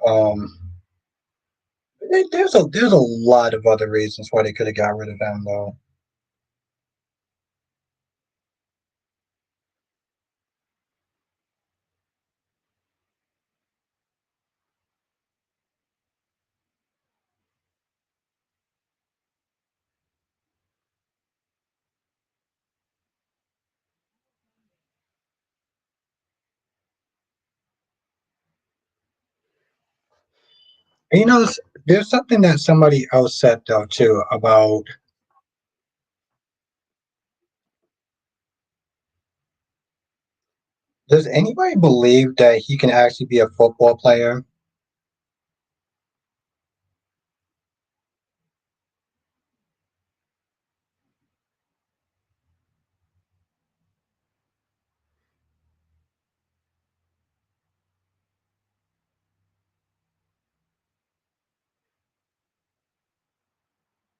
Um, there's a lot of other reasons why they could have got rid of him, though. And there's something that somebody else said though too about. Does anybody believe that he can actually be a football player?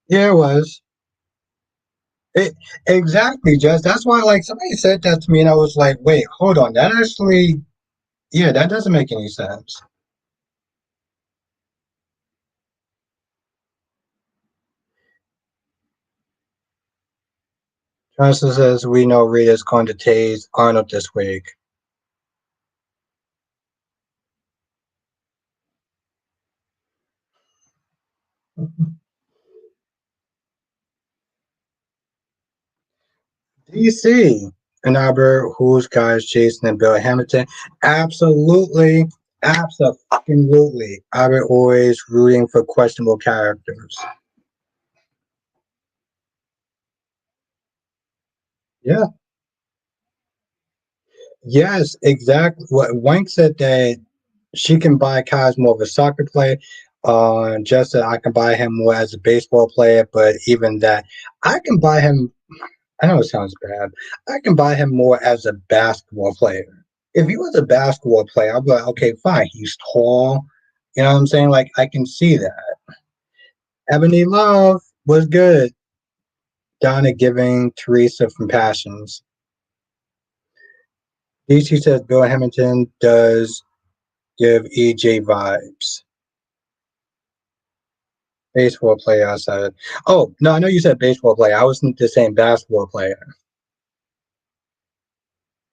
Yeah, it was. It exactly, Jess. That's why, like, somebody said that to me, and I was like, "Wait, hold on. That actually, yeah, that doesn't make any sense." Johnson says we know Rita's going to tase Arnold this week. DC and Albert, who's guys, Jason and Bill Hamilton. Absolutely, absolutely. Albert always rooting for questionable characters. Yeah. Yes, exactly. What Wank said that she can buy Kaz more of a soccer player. Just that I can buy him more as a baseball player, but even that, I can buy him. I know it sounds bad. I can buy him more as a basketball player. If he was a basketball player, I'd be like, okay, fine. He's tall. You know what I'm saying? Like I can see that. Ebony Love was good. Donna giving Teresa from Passions. DC says Bill Hamilton does give EJ vibes. Baseball player, I said. Oh, no, I know you said baseball player. I wasn't just saying basketball player.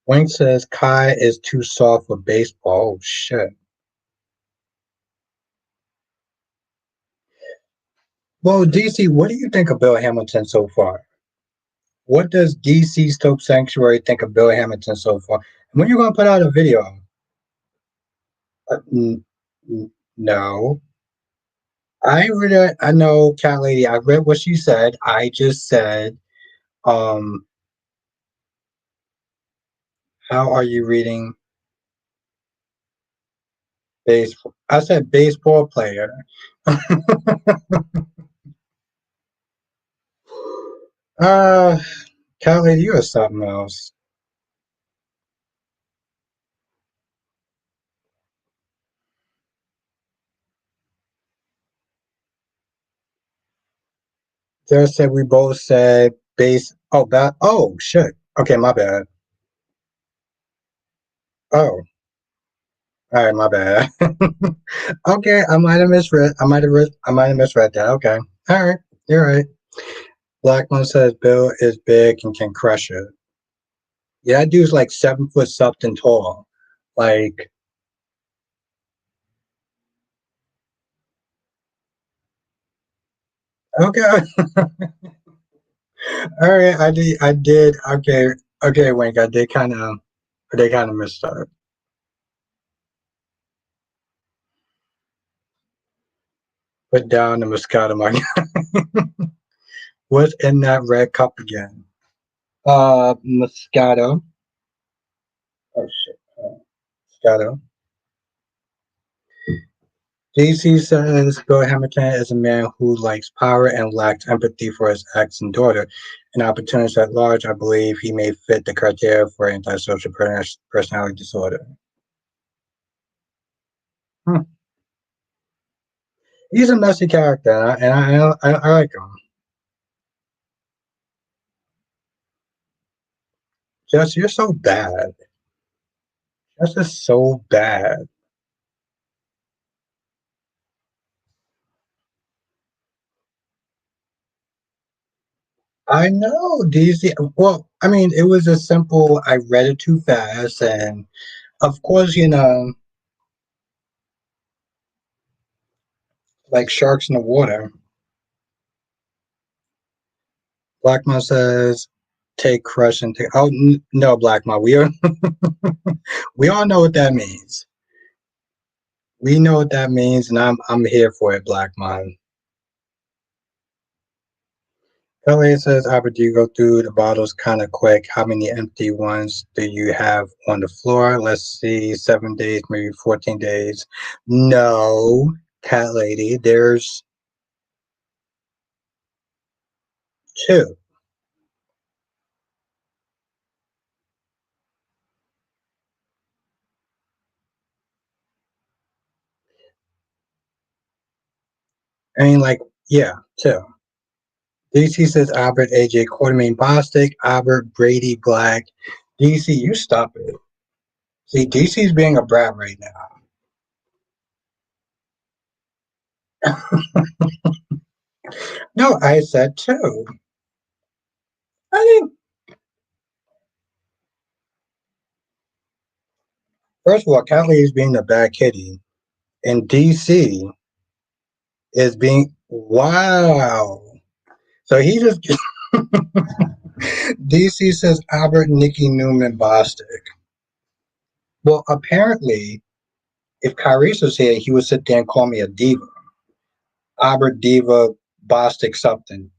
Wayne says Kai is too soft for baseball. Oh, shit. Well, DC, what do you think of Bill Hamilton so far? What does DC Stoke Sanctuary think of Bill Hamilton so far? And when you going to put out a video? No. I know, Cat Lady, I read what she said. I just said, um, how are you reading baseball? I said baseball player. uh, Cat Lady, you are something else. Just said we both said base. Oh, that. Oh, shit. Okay, my bad. Oh, all right, my bad. Okay, I might have misread. I might have misread that. Okay, all right, you're right. Blackman says Bill is big and can crush it. Yeah, that dude's like 7 foot something tall. Like, okay, all right. I did. Okay, okay, Wink. I did kind of messed up. Put down the Moscato Mug. What's in that red cup again? Moscato. Oh shit, Moscato. DC says Bill Hamilton is a man who likes power and lacks empathy for his ex and daughter. An opportunist at large, I believe he may fit the criteria for antisocial personality disorder. Hmm. He's a messy character, and I like him. Jess, you're so bad. Jess is so bad. I know DC. Well, I mean, it was a simple. I read it too fast, and of course, like sharks in the water. Blackma says, "Take crush and take." Oh no, Blackma. We all know what that means. We know what that means, and I'm here for it, Blackma. LA says, Albert, do you go through the bottles kind of quick? How many empty ones do you have on the floor? Let's see, 7 days, maybe 14 days. No, cat lady, there's two. I mean, like, yeah, two. DC says Albert, AJ, Quartermain, Bostic, Albert, Brady, Black. DC, you stop it. See, DC's being a brat right now. No, I said two. I think, first of all, cat lady is being a bad kitty, and DC is being wow. So he just DC says Albert, Nikki, Newman, Bostic. Well, apparently, if Kyrie was here, he would sit there and call me a diva. Albert, diva, Bostic, something,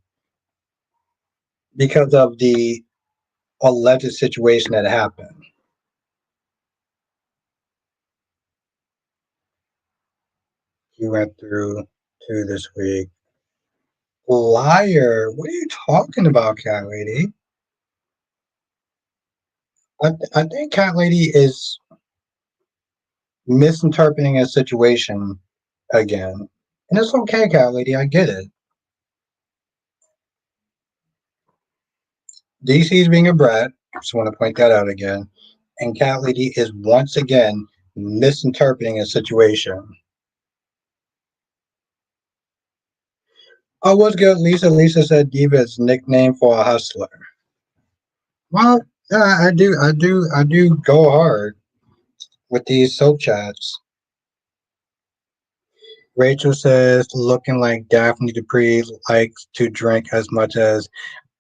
because of the alleged situation that happened. He went through two this week. Liar! What are you talking about, Cat Lady? I think Cat Lady is misinterpreting a situation again. And it's okay, Cat Lady, I get it. DC is being a brat. Just want to point that out again. And Cat Lady is once again misinterpreting a situation. Oh, what's good, Lisa? Lisa said Diva is nickname for a hustler. Well, yeah, I do go hard with these soap chats. Rachel says, looking like Daphne Dupree likes to drink as much as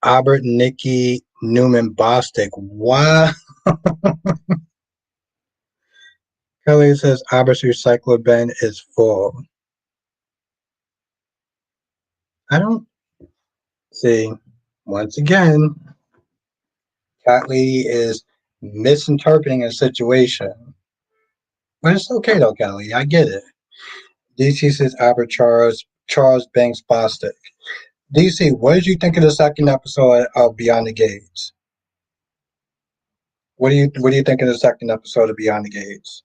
Albert, Nikki, Newman, Bostic. Wow. Kelly says Albert's recycler bin is full. I don't see. Once again, Cat Lady is misinterpreting a situation. But it's okay though, Kelly. I get it. DC says Albert Charles Banks Bostic. DC, what did you think of the second episode of Beyond the Gates? What do you think of the second episode of Beyond the Gates?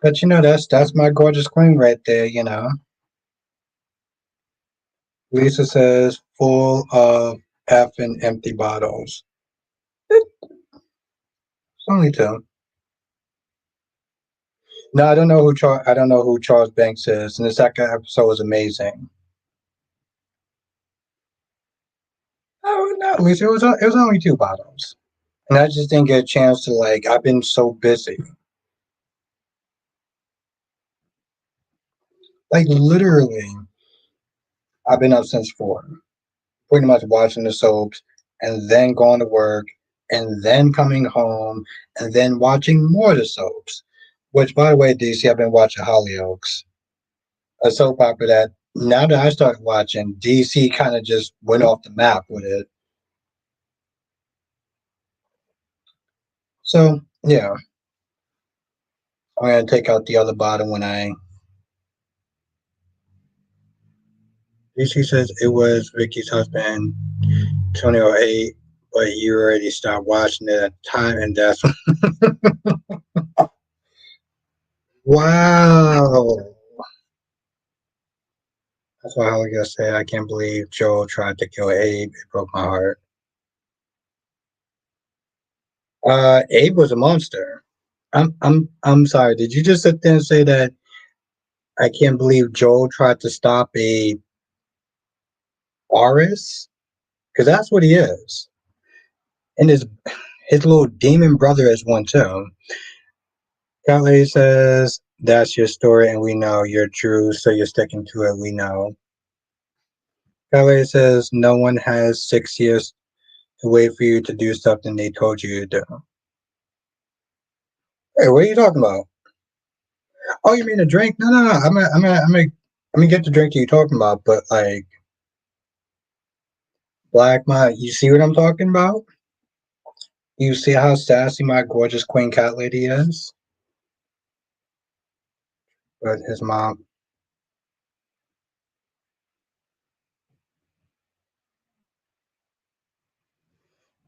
But that's my gorgeous queen right there. Lisa says full of effing empty bottles. It's only two. No, I don't know who Charles Banks is, and the second episode was amazing. Oh no, Lisa, it was only two bottles, and I just didn't get a chance to like. I've been so busy, like literally. I've been up since 4, pretty much watching the soaps, and then going to work, and then coming home, and then watching more of the soaps. Which, by the way, DC, I've been watching Hollyoaks, a soap opera that now that I started watching, DC kind of just went off the map with it. So yeah, I'm gonna take out the other bottle when I. She says it was Vicky's husband, 2008, but you already stopped watching it at the time, and that's wow. That's why I was gonna say I can't believe Joe tried to kill Abe. It broke my heart. Abe was a monster. I'm sorry. Did you just sit there and say that I can't believe Joel tried to stop a Aris? Because that's what he is. And his little demon brother is one too. Calais says that's your story and we know you're true, so you're sticking to it, we know. Calais says no one has 6 years to wait for you to do something they told you to do. Hey, what are you talking about? Oh, you mean a drink? No, no, no. I'm gonna get the drink you're talking about, but like Black my you see what I'm talking about? You see how sassy my gorgeous queen cat lady is? But his mom,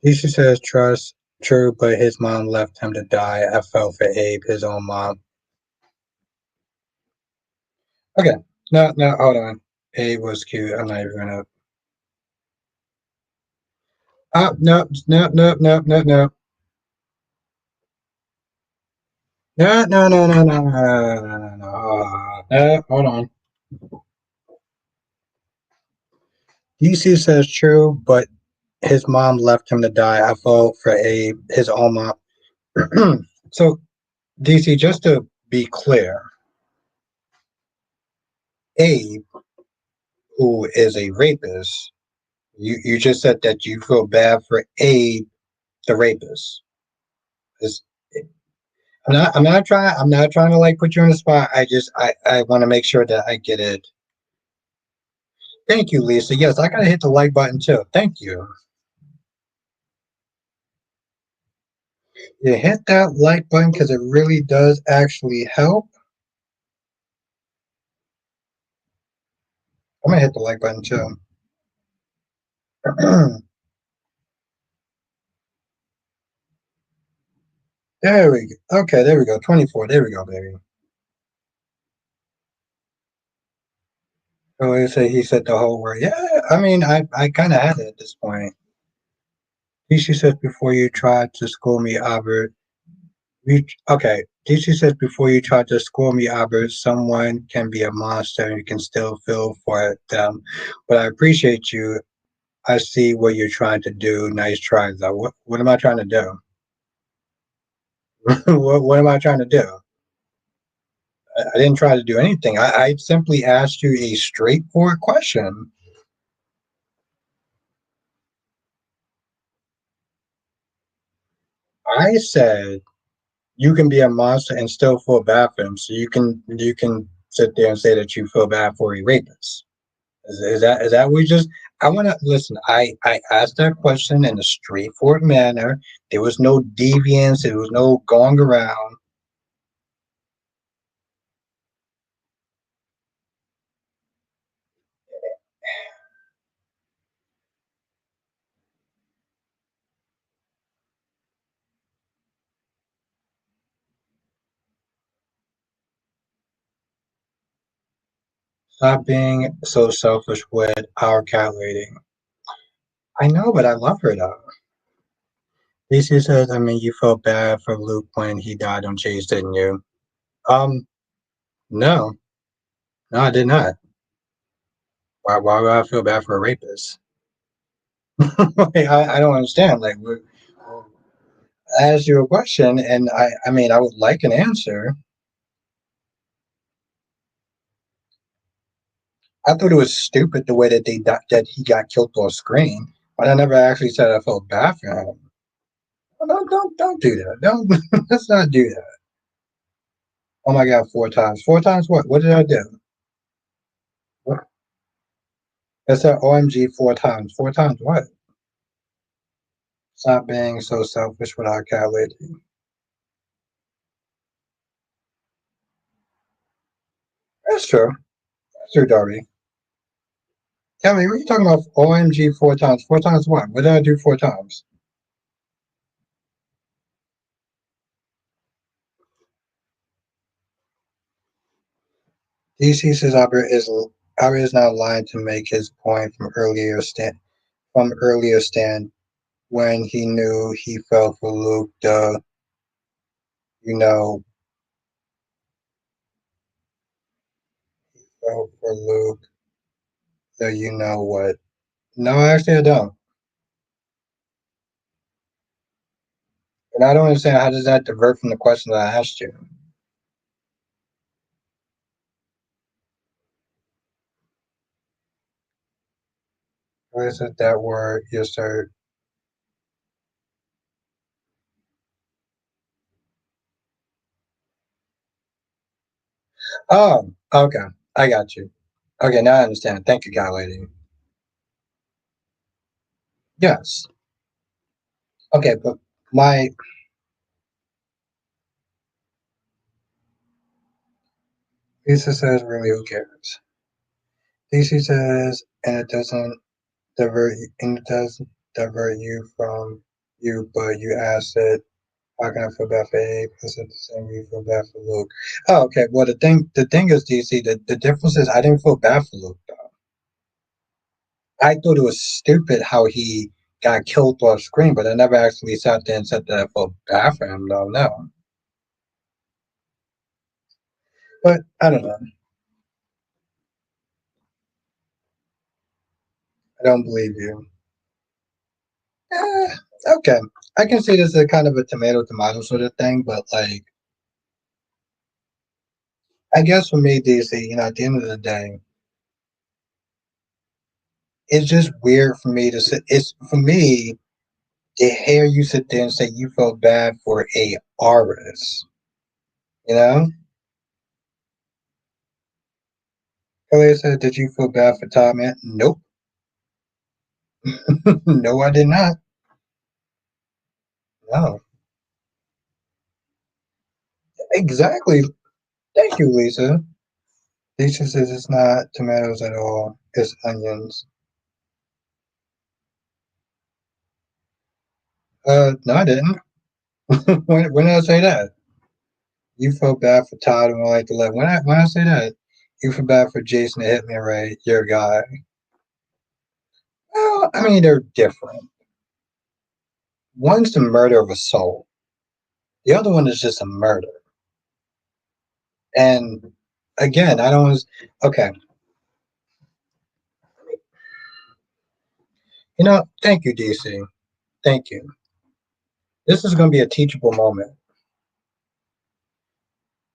Lisa says trust, true, but his mom left him to die. I felt for Abe, his own mom. Okay, no, no, hold on. Abe was cute. I'm not even gonna. No, no, no, no, no, no. No, no, no, no, no, no, no, no, no, no. Hold on. DC says true, but his mom left him to die. I felt for Abe, his own mom. So, DC, just to be clear, Abe, who is a rapist, you just said that you feel bad for Abe, the rapist. Is I'm not trying to like put you on the spot. I want to make sure that I get it. Thank you, Lisa. Yes, I gotta hit the like button too. Thank you. You hit that like button because it really does actually help. I'm gonna hit the like button too. There we go. Okay, there we go. 24. There we go, baby. Oh, he said the whole word. Yeah, I mean, I kind of had it at this point. DC says before you tried to school me, Albert. Okay. DC says before you try to school me, Albert, someone can be a monster and you can still feel for them. But I appreciate you. I see what you're trying to do. Nice try, though. What am I trying to do? What am I trying to do? I didn't try to do anything. I simply asked you a straightforward question. I said you can be a monster and still feel bad for him. So you can sit there and say that you feel bad for a rapist. Is that we just? I want to listen. I asked that question in a straightforward manner. There was no deviance. There was no going around. Stop being so selfish with our cat lady. I know, but I love her though. DC says, I mean, you felt bad for Luke when he died on Chase, didn't you? No, no, I did not. Why would I feel bad for a rapist? Like, I don't understand. Like, I asked you a question, and I mean, I would like an answer. I thought it was stupid the way that that he got killed on screen, but I never actually said I felt bad for him. Don't do that. Don't let's not do that. Oh my god, 4 times. 4 times what? What did I do? What? I said OMG 4 times. 4 times what? Stop being so selfish with our cat lady. That's true. That's true, Darby. Tell me, what are you talking about? OMG 4 times. 4 times what? What did I do 4 times? DC says Albert is not lying to make his point from earlier stand when he knew he fell for Luke the you know fell for Luke the you know what. No, actually I don't. And I don't understand how does that divert from the question that I asked you. What is it that word you assert? Oh, okay. I got you. Okay, now I understand. Thank you, guy lady. Yes. Okay, but my Lisa says really who cares? DC says and it doesn't divert you from you, but you asked it, how can I feel bad for A plus at the same you feel bad for Luke? Oh, okay. Well the thing is DC, the difference is I didn't feel bad for Luke though. I thought it was stupid how he got killed off screen, but I never actually sat there and said that I felt bad for him though, no. But I don't know. I don't believe you. Eh, okay. I can see this as kind of a tomato tomato sort of thing, but like I guess for me, DC, at the end of the day, it's just weird for me to sit. It's for me to hear you sit there and say you felt bad for a artist. You know, Kelly said, "Did you feel bad for Todd? Man, nope, no, I did not. No, exactly. Thank you, Lisa. Lisa says it's not tomatoes at all. It's onions. No, I didn't. When did I say that? You felt bad for Todd and I like to let. When I say that, you feel bad for Jason to hit me right. Your guy. Well, I mean, they're different. One's the murder of a soul. The other one is just a murder. And again, I don't. Okay, thank you, DC. Thank you. This is going to be a teachable moment.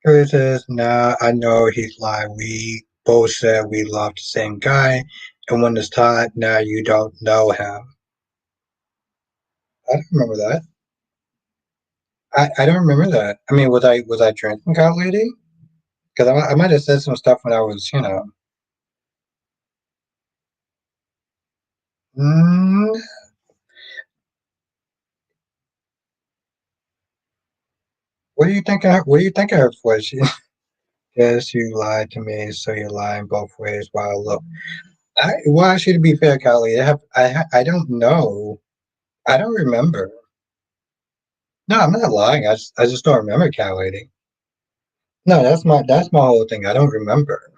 Curry says, "Nah, I know he's lying. We both said we love the same guy, and when it's Todd, now you don't know him." I don't remember that. I don't remember that. I mean, was I drinking, Cow Lady? Because I might have said some stuff when I was. Mm, what do you think? What do you think of her for? She, yes, you lied to me, so you're lying both ways. Wow, look. Well, actually, to be fair, Kylie, I don't know. I don't remember. No, I'm not lying. I just don't remember, Cat Lady. No, that's my whole thing. I don't remember.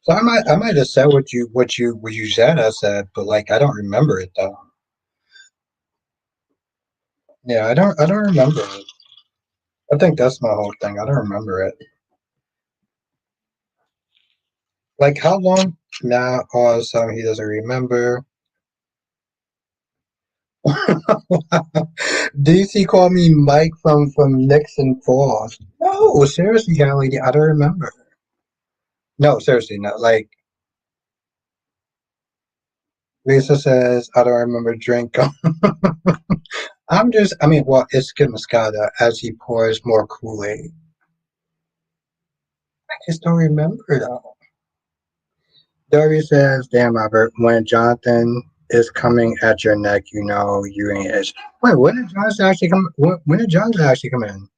So I might have said what you said. I said, but like I don't remember it though. Yeah, I don't remember it. I think that's my whole thing. I don't remember it. Like how long? Now all of a sudden he doesn't remember. DC called me Mike from Nixon Falls. No, seriously, Cat Lady, I don't remember. No, seriously, no. Like Lisa says, I don't remember drink. I mean, well, it's Kid Moscato as he pours more Kool-Aid. I just don't remember though. Dory says, damn, Robert, when Jonathan is coming at your neck, you know you ain't it. Wait, when did Jonathan actually come? When did Jonathan actually come in?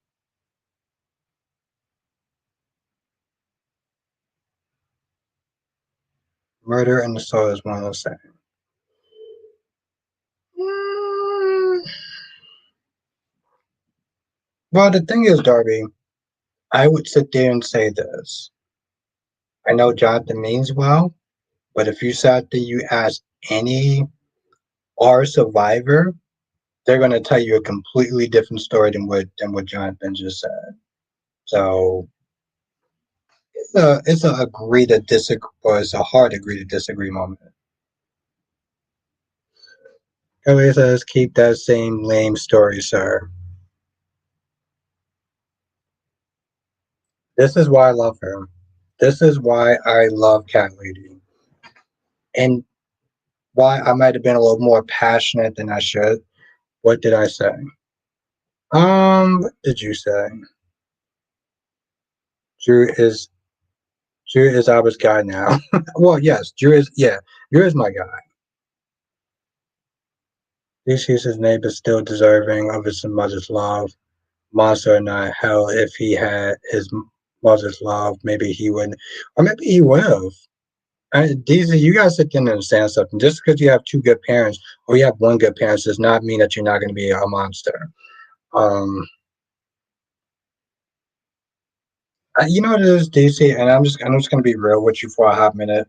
Murder and the soul is one of the same. Mm, well, the thing is, Darby, I would sit there and say this. I know Jonathan means well, but if you sat there, you ask any R survivor, they're going to tell you a completely different story than what Jonathan just said. So it's a agree to disagree, or it's a hard agree to disagree moment. Kelly says, keep that same lame story, sir. This is why I love her. This is why I love Cat Lady. And why I might have been a little more passionate than I should. What did I say? What did you say? Drew is Drew is our guy now. Well, yes, Drew is my guy. He sees his neighbor still deserving of his mother's love. Monster or not, hell, if he had his mother's love, maybe he wouldn't, or maybe he would have. These you gotta sit there and understand something. Just because you have two good parents or you have one good parent does not mean that you're not going to be a monster. Um, you know what it is, DC, and I'm just going to be real with you for a hot minute.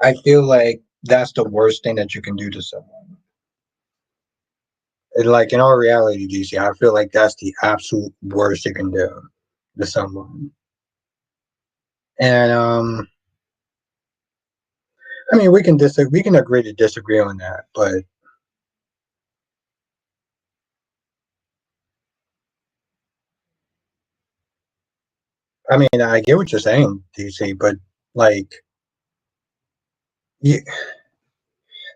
I feel like that's the worst thing that you can do to someone. And like in all reality, DC, I feel like that's the absolute worst you can do to someone. And I mean, we can agree to disagree on that, but I mean, I get what you're saying, DC, but like, you,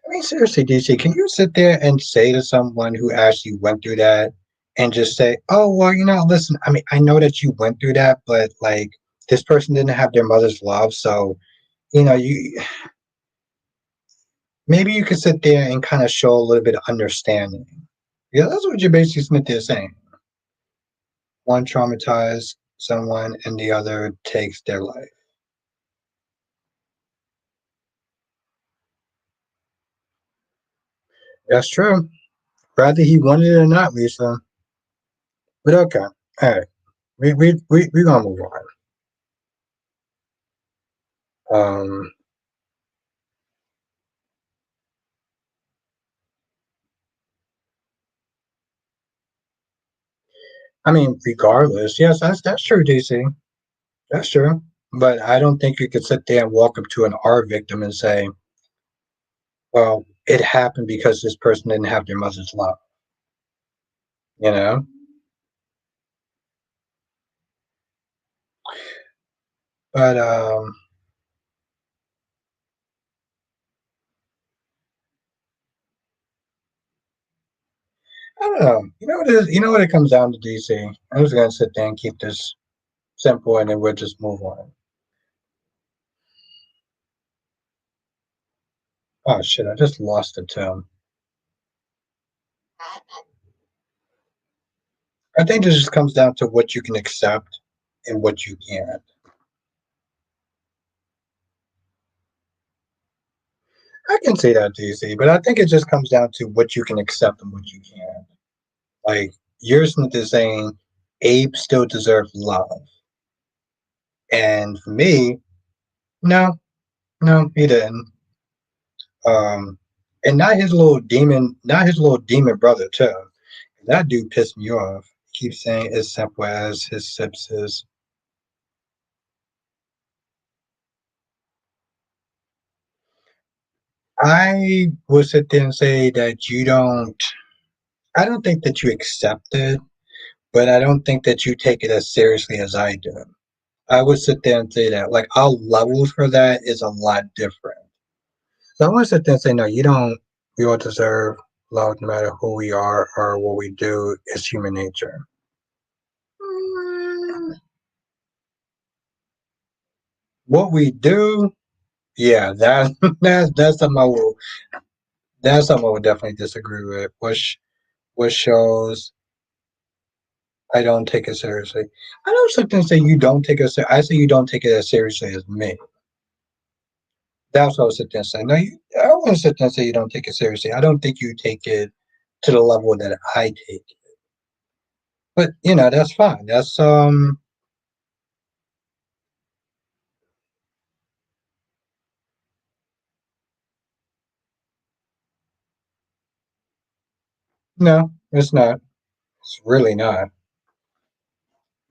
I mean, seriously, DC, can you sit there and say to someone who actually went through that and just say, oh, well, listen, I mean, I know that you went through that, but like, this person didn't have their mother's love. So, you maybe you could sit there and kind of show a little bit of understanding. Yeah, that's what you're basically Smith is saying. One traumatized someone and the other takes their life. That's true. Whether he wanted it or not, Lisa. But okay. All right. We're going to move on. I mean, regardless, yes, that's true, DC. That's true. But I don't think you could sit there and walk up to an R victim and say, "Well, it happened because this person didn't have their mother's love." You know. But I don't know. You know what it is? You know what it comes down to, DC. I'm just gonna sit there and keep this simple, and then we'll just move on. Oh shit! I just lost it too. I think this just comes down to what you can accept and what you can't. I can say that, DC, but I think it just comes down to what you can accept and what you can't. Like Smith is saying, Abe still deserves love, and for me, no, no, he didn't. Um, and not his little demon brother too. That dude pissed me off. He keeps saying as simple as his sips is. I would sit there and say that you don't. I don't think that you accept it, but I don't think that you take it as seriously as I do. I would sit there and say that. Like our levels for that is a lot different. So I want to sit there and say, no, you don't. We all deserve love, no matter who we are or what we do. It's human nature. Mm, what we do, yeah, that's something that's something I would definitely disagree with. What shows I don't take it seriously. I don't sit there and say you don't take it. I say you don't take it as seriously as me. That's what I was sit there and say. No, I don't want to sit there and say you don't take it seriously. I don't think you take it to the level that I take it. But that's fine. That's no, it's not. It's really not.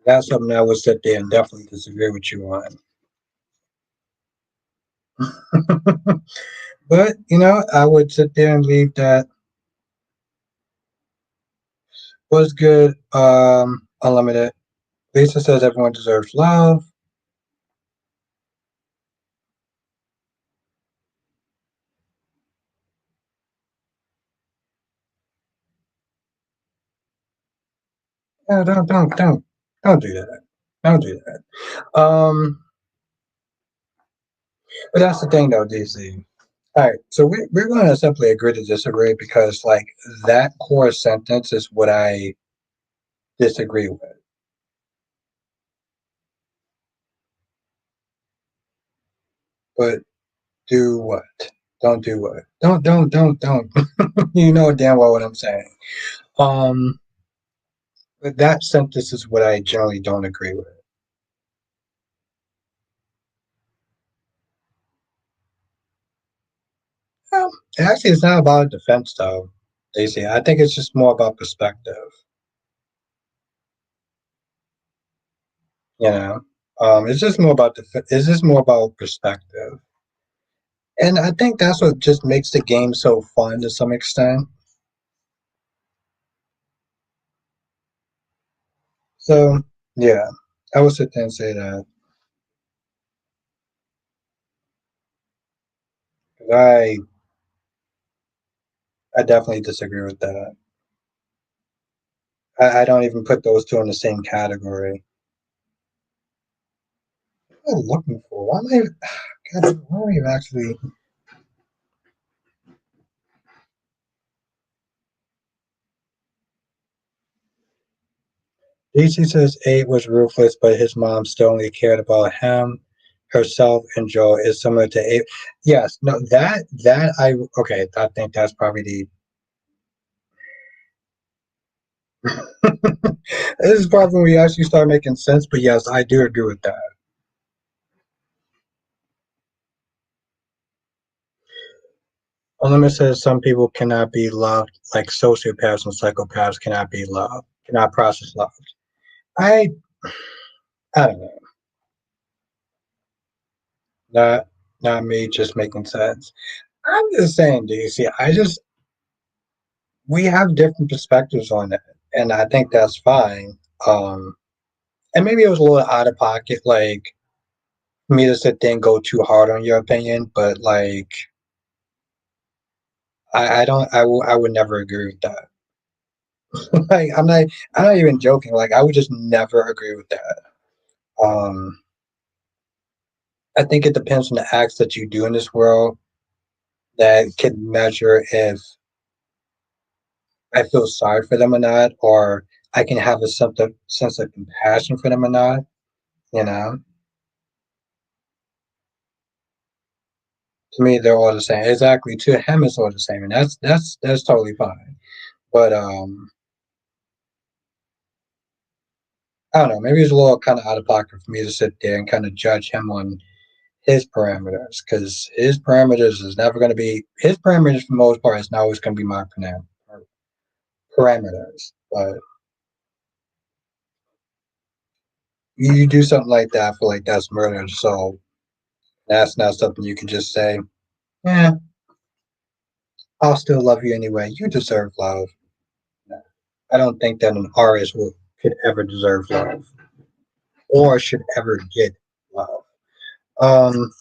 That's something I would sit there and definitely disagree with you on. But I would sit there and leave that was good. Unlimited. Lisa says everyone deserves love. No, don't do that. Don't do that. But that's the thing though, DC. All right, so we're going to simply agree to disagree because like that core sentence is what I disagree with. But do what? Don't do what? Don't. You know damn well what I'm saying. Um, but that sentence is what I generally don't agree with. Well, actually, it's not about defense though, DC. I think it's just more about perspective. You know, it's just more about it's just more about perspective, and I think that's what just makes the game so fun to some extent. So yeah, I would sit there and say that. I I definitely disagree with that. I don't even put those two in the same category. What am I looking for? Why am I? God, why am I actually? DC says Abe was ruthless, but his mom still only cared about him, herself, and Joe is similar to Abe. Yes, no, that I okay. I think that's probably the. This is probably when we actually start making sense. But yes, I do agree with that. Limit says some people cannot be loved, like sociopaths and psychopaths cannot be loved, cannot process love. I I don't know. Not not me just making sense. I'm just saying, DC. I just we have different perspectives on it, and I think that's fine. Um, and maybe it was a little out of pocket, like me to sit there and go too hard on your opinion, but like I don't, I would never agree with that. Like I'm not even joking. Like I would just never agree with that. Um, I think it depends on the acts that you do in this world that can measure if I feel sorry for them or not, or I can have a sense of compassion for them or not. You know, to me, they're all the same. Exactly. To him, it's all the same, and that's totally fine. But I don't know. Maybe it's a little kind of out of pocket for me to sit there and kind of judge him on his parameters because his parameters is never going to be his parameters for the most part is not always going to be my parameters. But you do something like that, I feel like that's murder. So that's not something you can just say, "Yeah, I'll still love you anyway. You deserve love." No. I don't think that an artist could ever deserve love or should ever get love. Um,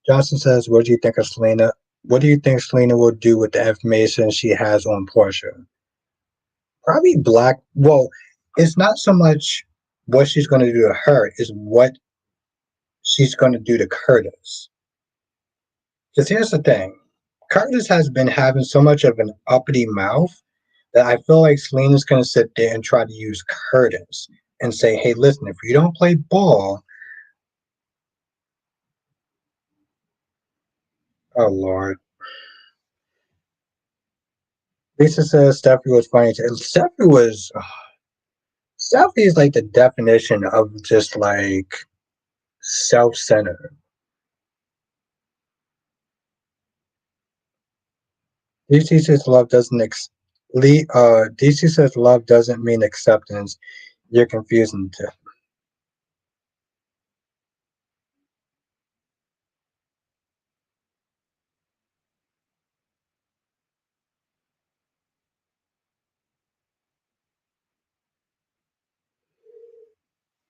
Johnson says, "What do you think of Selena? What do you think Selena will do with the information she has on Portia?" Probably black. Well, it's not so much what she's going to do to her; is what she's going to do to Curtis. Because here's the thing: Curtis has been having so much of an uppity mouth, that I feel like Selena's gonna sit there and try to use Curtis and say, "Hey, listen, if you don't play ball, oh Lord." Lisa says Steffi was funny too. Steffi is like the definition of just like self-centered. DC says love doesn't ex- Lee DC says love doesn't mean acceptance. You're confusing the two.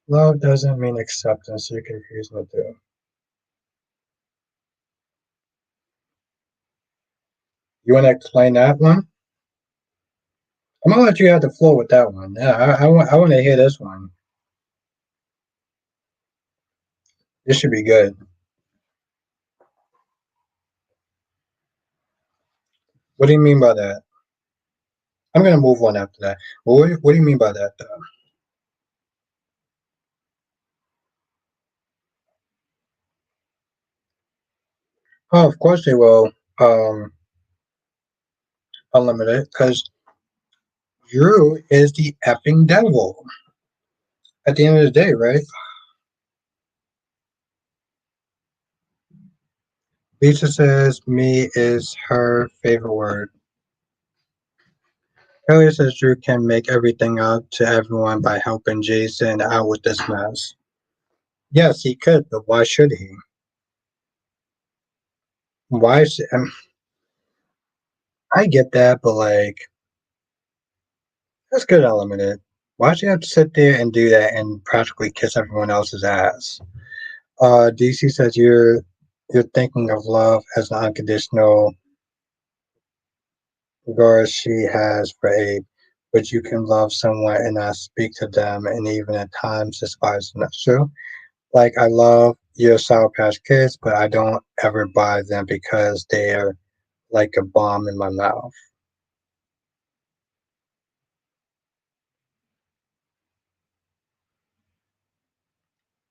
Love doesn't mean acceptance. You're confusing the two. You want to explain that one? I'm gonna let you have the floor with that one. Yeah, I want to hear this one. This should be good. What do you mean by that? I'm gonna move on after that. Well, what do you mean by that, though? Oh, of course they will. Unlimited, because Drew is the effing devil at the end of the day, right? Lisa says me is her favorite word. Elliot says Drew can make everything up to everyone by helping Jason out with this mess. Yes, he could, but why should he? Why should, I get that, but like, that's good, Unlimited. Why should you have to sit there and do that and practically kiss everyone else's ass? DC says you're thinking of love as an unconditional regard she has for Abe, but you can love someone and not speak to them, and even at times despise them. That's true. Like I love your Sour Patch Kids, but I don't ever buy them because they're like a bomb in my mouth.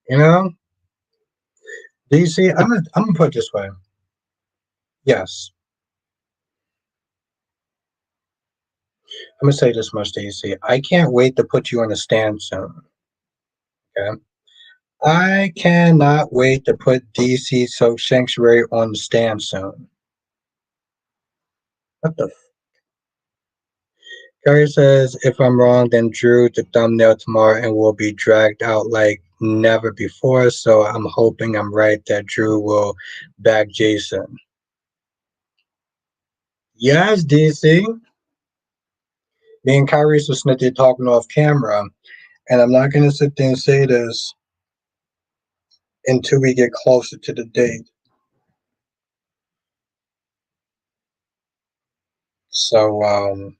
You know, DC. I'm gonna put it this way. Yes, I'm gonna say this much, DC. I can't wait to put you on the stand soon. Okay. I cannot wait to put DC So Sanctuary on the stand soon. What the Gary says, if I'm wrong, then Drew the thumbnail tomorrow and will be dragged out like never before. So I'm hoping I'm right that Drew will back Jason. Yes, DC. Me and Kyrie so snitty talking off camera. And I'm not going to sit there and say this until we get closer to the date. So, um,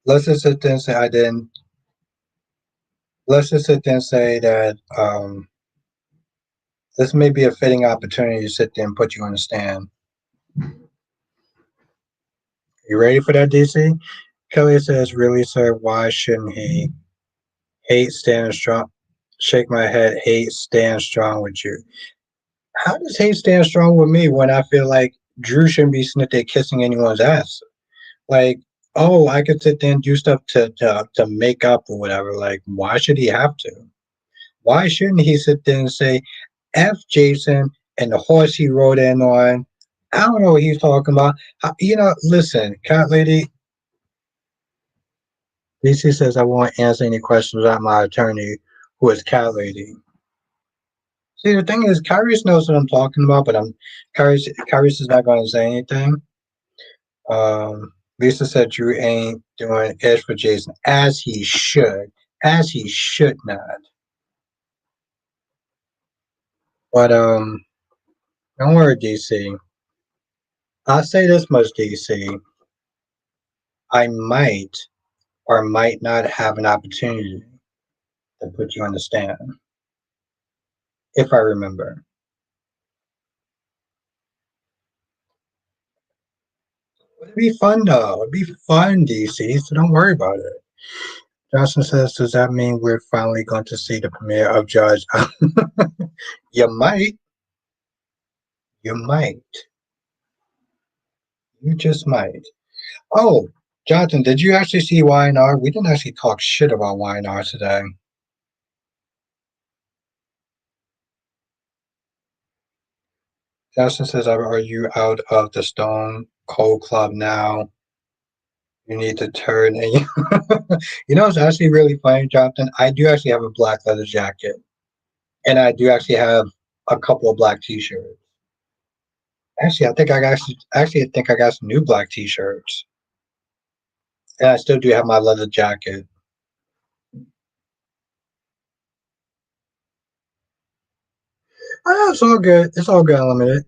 let's just sit there and say I didn't. Let's just sit there and say that this may be a fitting opportunity to sit there and put you on the stand. You ready for that, DC? Kelly says, really, sir, why shouldn't he? Hate standing strong. Shake my head, hate stand strong with you. How does hate stand strong with me when I feel like Drew shouldn't be sitting there kissing anyone's ass? Like, oh, I could sit there and do stuff to make up or whatever. Like, why should he have to? Why shouldn't he sit there and say, F Jason and the horse he rode in on? I don't know what he's talking about. Listen, cat lady, DC says I won't answer any questions about my attorney, who is cat lady. See, the thing is, Kyrus knows what I'm talking about, but Kyrus is not going to say anything. Lisa said Drew ain't doing ish for Jason as he should not. But don't worry, DC. I'll say this much, DC. I might or might not have an opportunity to put you on the stand if I remember. It'd be fun though. It'd be fun, DC. So don't worry about it. Johnson says, "Does that mean we're finally going to see the premiere of Judge?" You might. You might. You just might. Oh, Jonathan, did you actually see YNR? We didn't actually talk shit about YNR today. Justin says, "Are you out of the Stone Cold Club now? You need to turn." And you know, it's actually really funny, Jonathan. I do actually have a black leather jacket, and I do actually have a couple of black T-shirts. Actually, I think I got some new black T-shirts, and I still do have my leather jacket. Oh, yeah, it's all good. It's all good, unlimited.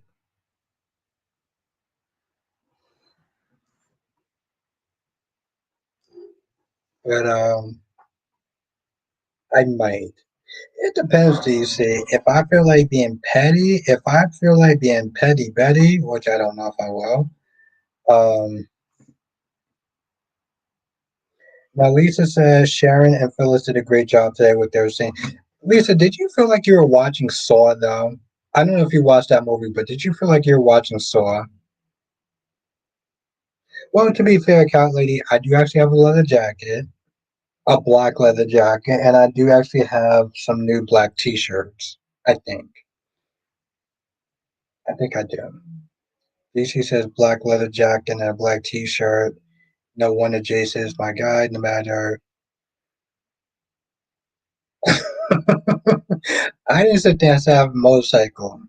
But I might. It depends, do you see? If I feel like being petty, if I feel like being petty Betty, which I don't know if I will. Now Lisa says Sharon and Phyllis did a great job today with their scene. Lisa, did you feel like you were watching Saw though? I don't know if you watched that movie, but did you feel like you were watching Saw? Well, to be fair, Cat Lady, I do actually have a leather jacket, a black leather jacket, and I do actually have some new black T-shirts. I think. I think I do. DC says black leather jacket and a black T-shirt. No wonder Jay says my guy, no matter. I didn't sit there and say I have a motorcycle.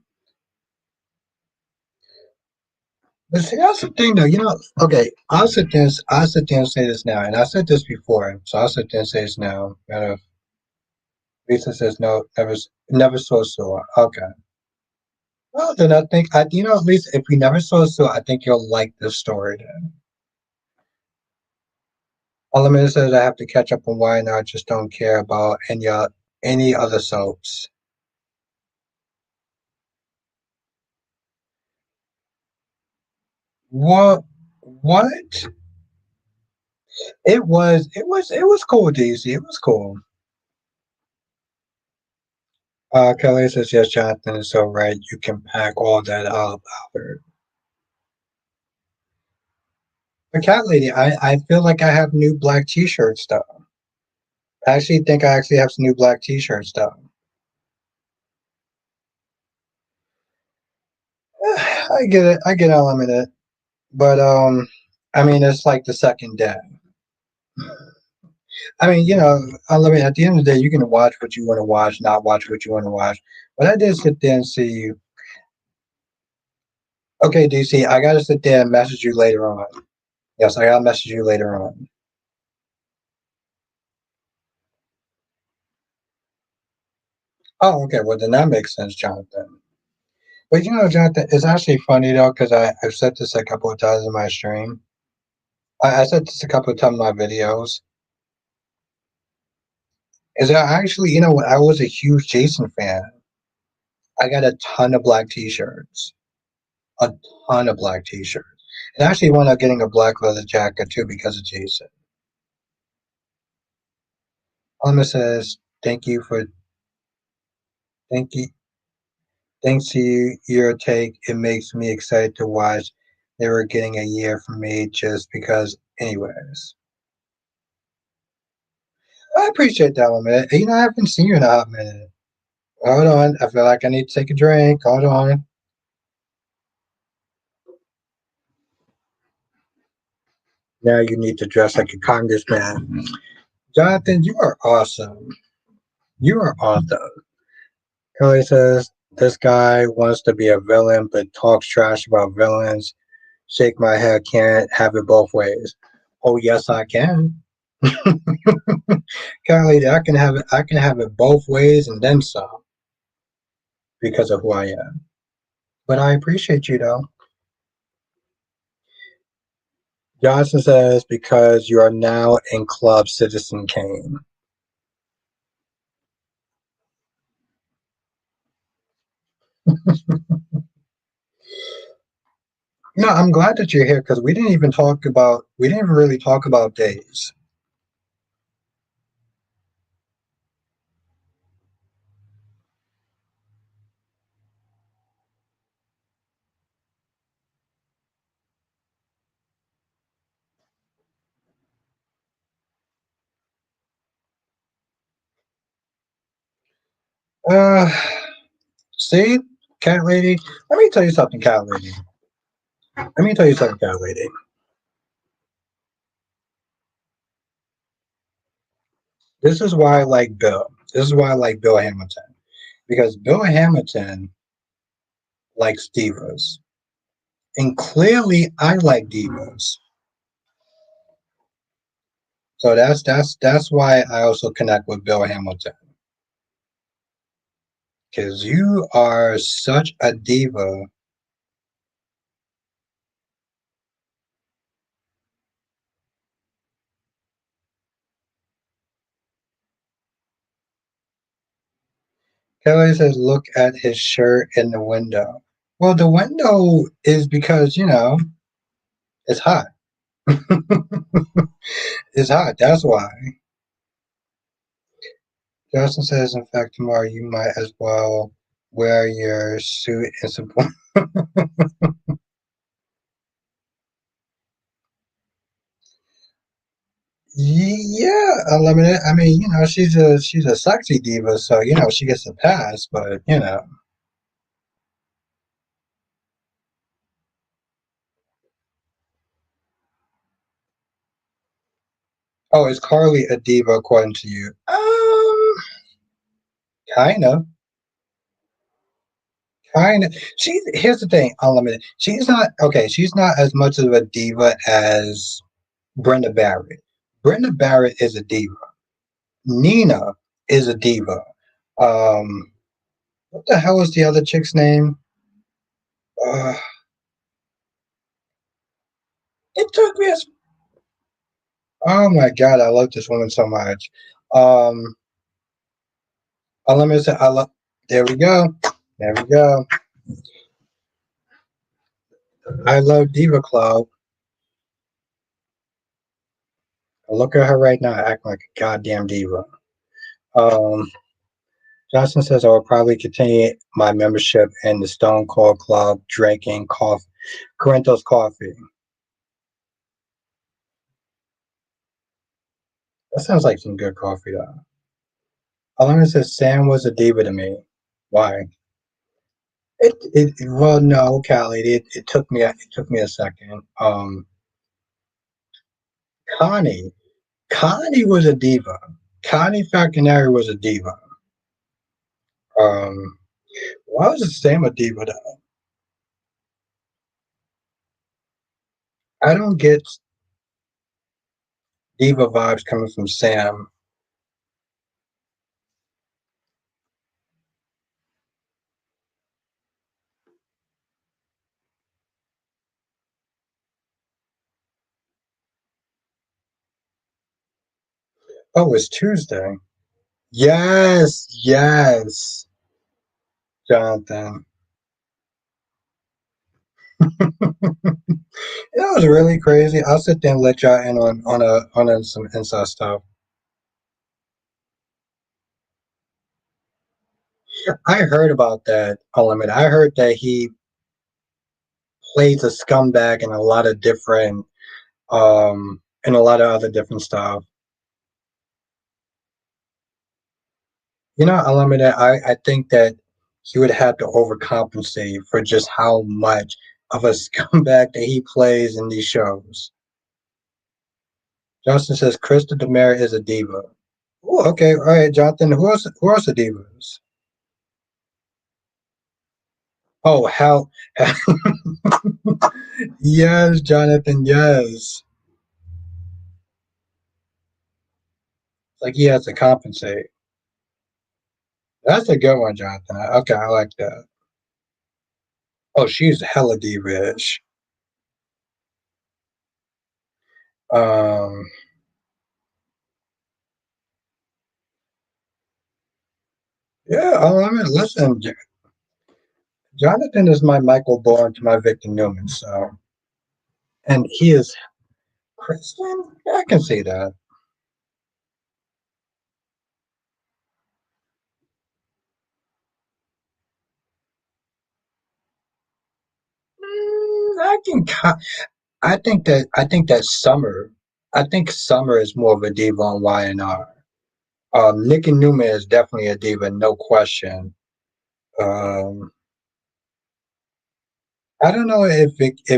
But see, that's the thing, though. You know, okay, I'll sit there and say this now, and I said this before, so I'll sit there and say this now. And if Lisa says no, never saw Saw. Okay. Well, then I think, you know, at least if you never saw Saw, I think you'll like this story. Then. Unlimited says I have to catch up on why now. I just don't care about any other soaps. What? What? It was cool, Daisy. It was cool. Kelly says, yes, Jonathan is so right. You can pack all that up, Albert. But Cat Lady, I feel like I have new black t-shirts though. I actually think I actually have some new black t-shirts though. I get it. I get unlimited. But I mean it's like the second day. I mean, you know, unlimited at the end of the day you can watch what you want to watch, not watch what you want to watch. But I did sit there and see. Okay, DC, I gotta sit there and message you later on. Yes, I gotta message you later on. Oh, okay. Well, then that makes sense, Jonathan. But you know, Jonathan, it's actually funny though, because I've said this a couple of times in my stream. I said this a couple of times in my videos. Is that actually, you know, when I was a huge Jason fan, I got a ton of black T-shirts, a ton of black T-shirts, and I actually wound up getting a black leather jacket too because of Jason. Alma says, "Thank you for thank you, thanks to you, your take. It makes me excited to watch. They were getting a year from me just because, anyways." I appreciate that one, man. You know, I haven't seen you in a hot minute. Hold on. I feel like I need to take a drink. Hold on. Now you need to dress like a congressman. Jonathan, you are awesome. You are awesome. Kelly says, this guy wants to be a villain but talks trash about villains. Shake my head, can't have it both ways. Oh, yes, I can. Kelly, I can have it both ways and then some because of who I am. But I appreciate you, though. Johnson says, because you are now in Club Citizen Kane. No, I'm glad that you're here because we didn't even really talk about days. Uh, see, cat lady. Let me tell you something, cat lady. Let me tell you something, cat lady. This is why I like Bill. This is why I like Bill Hamilton because Bill Hamilton likes divas, and clearly I like divas. So that's why I also connect with Bill Hamilton because you are such a diva. Kelly says, "Look at his shirt in the window." Well, the window is because it's hot. It's hot. That's why. Justin says, "In fact, tomorrow you might as well wear your suit and support." Yeah, unlimited. I mean, she's a sexy diva, so she gets a pass. But oh, is Carly a diva according to you? Kind of, kind of. Here's the thing, unlimited. She's not okay. She's not as much of a diva as Brenda Barrett. Brenda Barrett is a diva. Nina is a diva. Um, what the hell is the other chick's name? Uh, it took me a. Oh my god, I love this woman so much. Um, Unlimited. I love. There we go. There we go. I love Diva Club. Look at her right now, acting like a goddamn diva. Um, Johnson says I will probably continue my membership in the Stone Cold Club, drinking coffee, Corinthos coffee. That sounds like some good coffee, though. Alana says Sam was a diva to me. Why? Well, no, Callie. It took me a second. Connie. Connie was a diva. Connie Falconeri was a diva. Um, why was Sam a diva though? I don't get diva vibes coming from Sam. Oh, it's Tuesday. Yes, yes, Jonathan. That was really crazy. I'll sit there and let y'all in on some inside stuff. I heard about that Unlimited. I heard that he plays a scumbag in a lot of other different stuff. Unlimited, I think that he would have to overcompensate for just how much of a scumbag that he plays in these shows. Justin says Krista Demare is a diva. Oh, okay, all right, Jonathan. Who else are divas? Oh, hell. Yes, Jonathan, yes. Like he has to compensate. That's a good one, Jonathan. Okay, I like that. Oh, she's hella diva-ish. Um, yeah. Oh, I mean, listen, Jonathan is my Michael Bourne to my Victor Newman, so and he is Christian. Yeah, I can see that. I can. I think that Summer. I think Summer is more of a diva on YNR. Nikki Newman is definitely a diva, no question. Um, I don't know if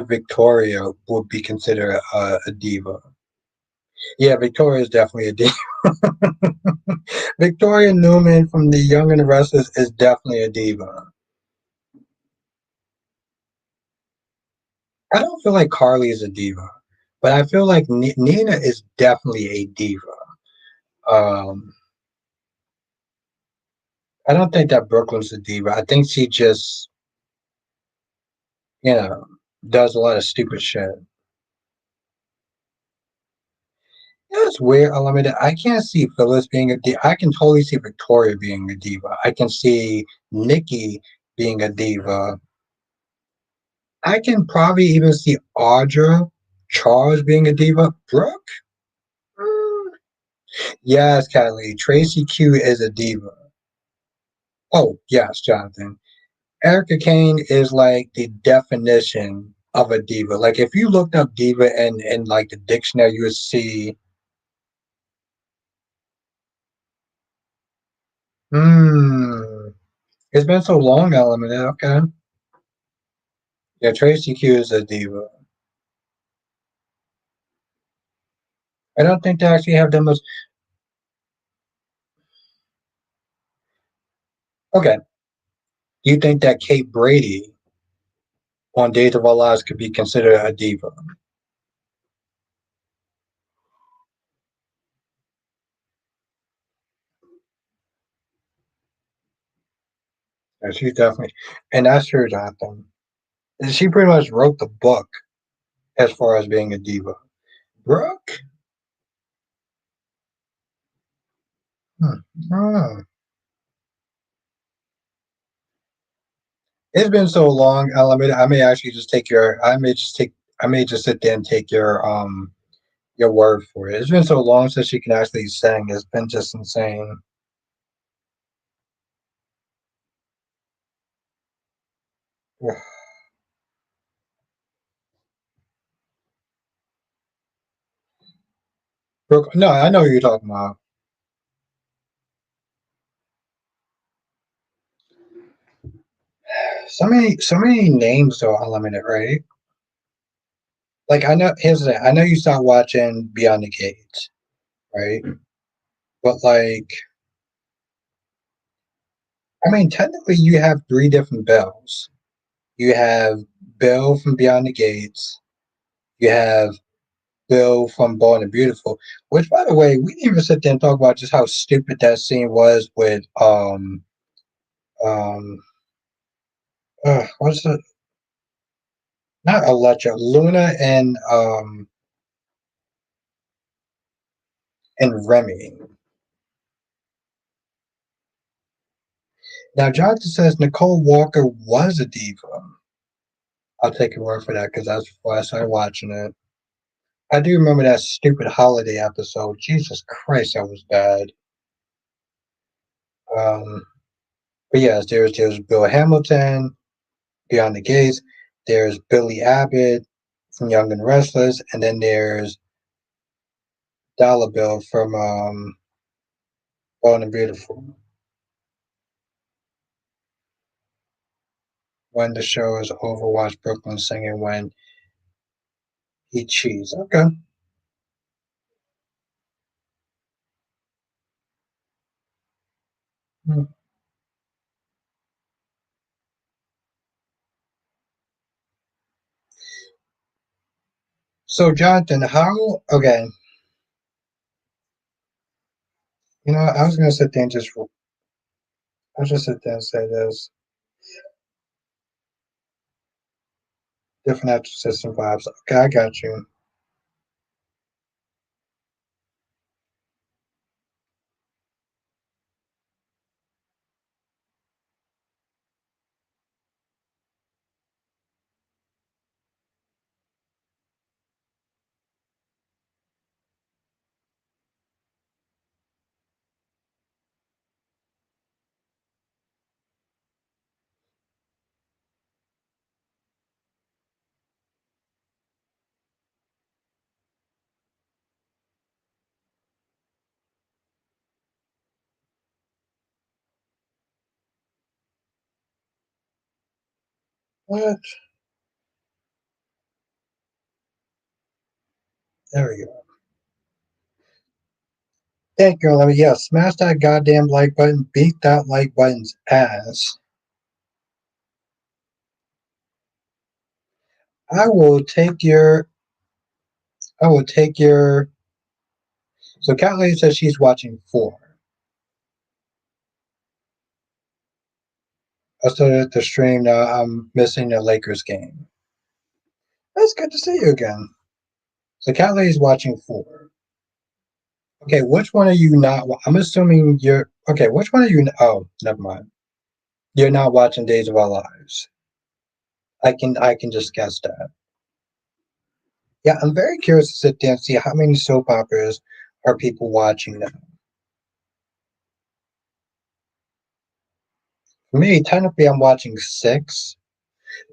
Victoria would be considered a diva. Yeah, Victoria is definitely a diva. Victoria Newman from The Young and the Restless is definitely a diva. I don't feel like Carly is a diva, but I feel like Nina is definitely a diva. Um, I don't think that Brooklyn's a diva. I think she just, you know, does a lot of stupid shit. Yeah, it's weird. Unlimited. I can't see Phyllis being a diva. I can totally see Victoria being a diva. I can see Nikki being a diva. I can probably even see Audra, Charles being a diva. Brooke? Mm, yes, Kylie. Tracy Q is a diva. Oh, yes, Jonathan. Erica Kane is like the definition of a diva. Like if you looked up diva in like the dictionary, you would see. Hmm. It's been so long, Element. Okay. Yeah, Tracy Q is a diva. I don't think they actually have that much. Okay. Do you think that Kate Brady on Days of Our Lives could be considered a diva? Yeah, she's definitely, and that's true, Jonathan. And she pretty much wrote the book as far as being a diva. Brooke? I don't know. It's been so long, I may actually just take your. I may just take. I may just sit there and take your word for it. It's been so long since she can actually sing. It's been just insane. Brooke, no, I know who you're talking about. So many names though, unlimited, right? Like I know. Here's the thing. I know you stopped watching Beyond the Gates, right? But like, I mean, technically, you have three different Bells. You have Bill from Beyond the Gates. You have Bill from Born and Beautiful. Which, by the way, we didn't even sit there and talk about just how stupid that scene was with um what's it? Not Electra, Luna and Remy. Now, Jonathan says Nicole Walker was a diva. I'll take your word for that because that's before I started watching it. I do remember that stupid holiday episode. Jesus Christ, that was bad. Um, but yes, there's Bill Hamilton, Beyond the Gates. There's Billy Abbott from Young and Restless, and then there's Dollar Bill from Bold and Beautiful. When the show is over, watch Brooklyn singing when he cheats. Okay. Hmm. So Jonathan, how? Okay, I was gonna sit there and I'll just sit there and say this: different after system vibes. Okay, I got you. What? There we go. Thank you, Olivia. Yeah, smash that goddamn like button. Beat that like button's ass. I will take your. I will take your. So, Cat Lady says she's watching four. I started the stream now. I'm missing the Lakers game. That's good to see you again. So, Cat Lady's watching four. Okay, which one are you not? I'm assuming you're. Okay, which one are you? Oh, never mind. You're not watching Days of Our Lives. I can just guess that. Yeah, I'm very curious to sit there and see how many soap operas are people watching now. For me, technically, I'm watching 6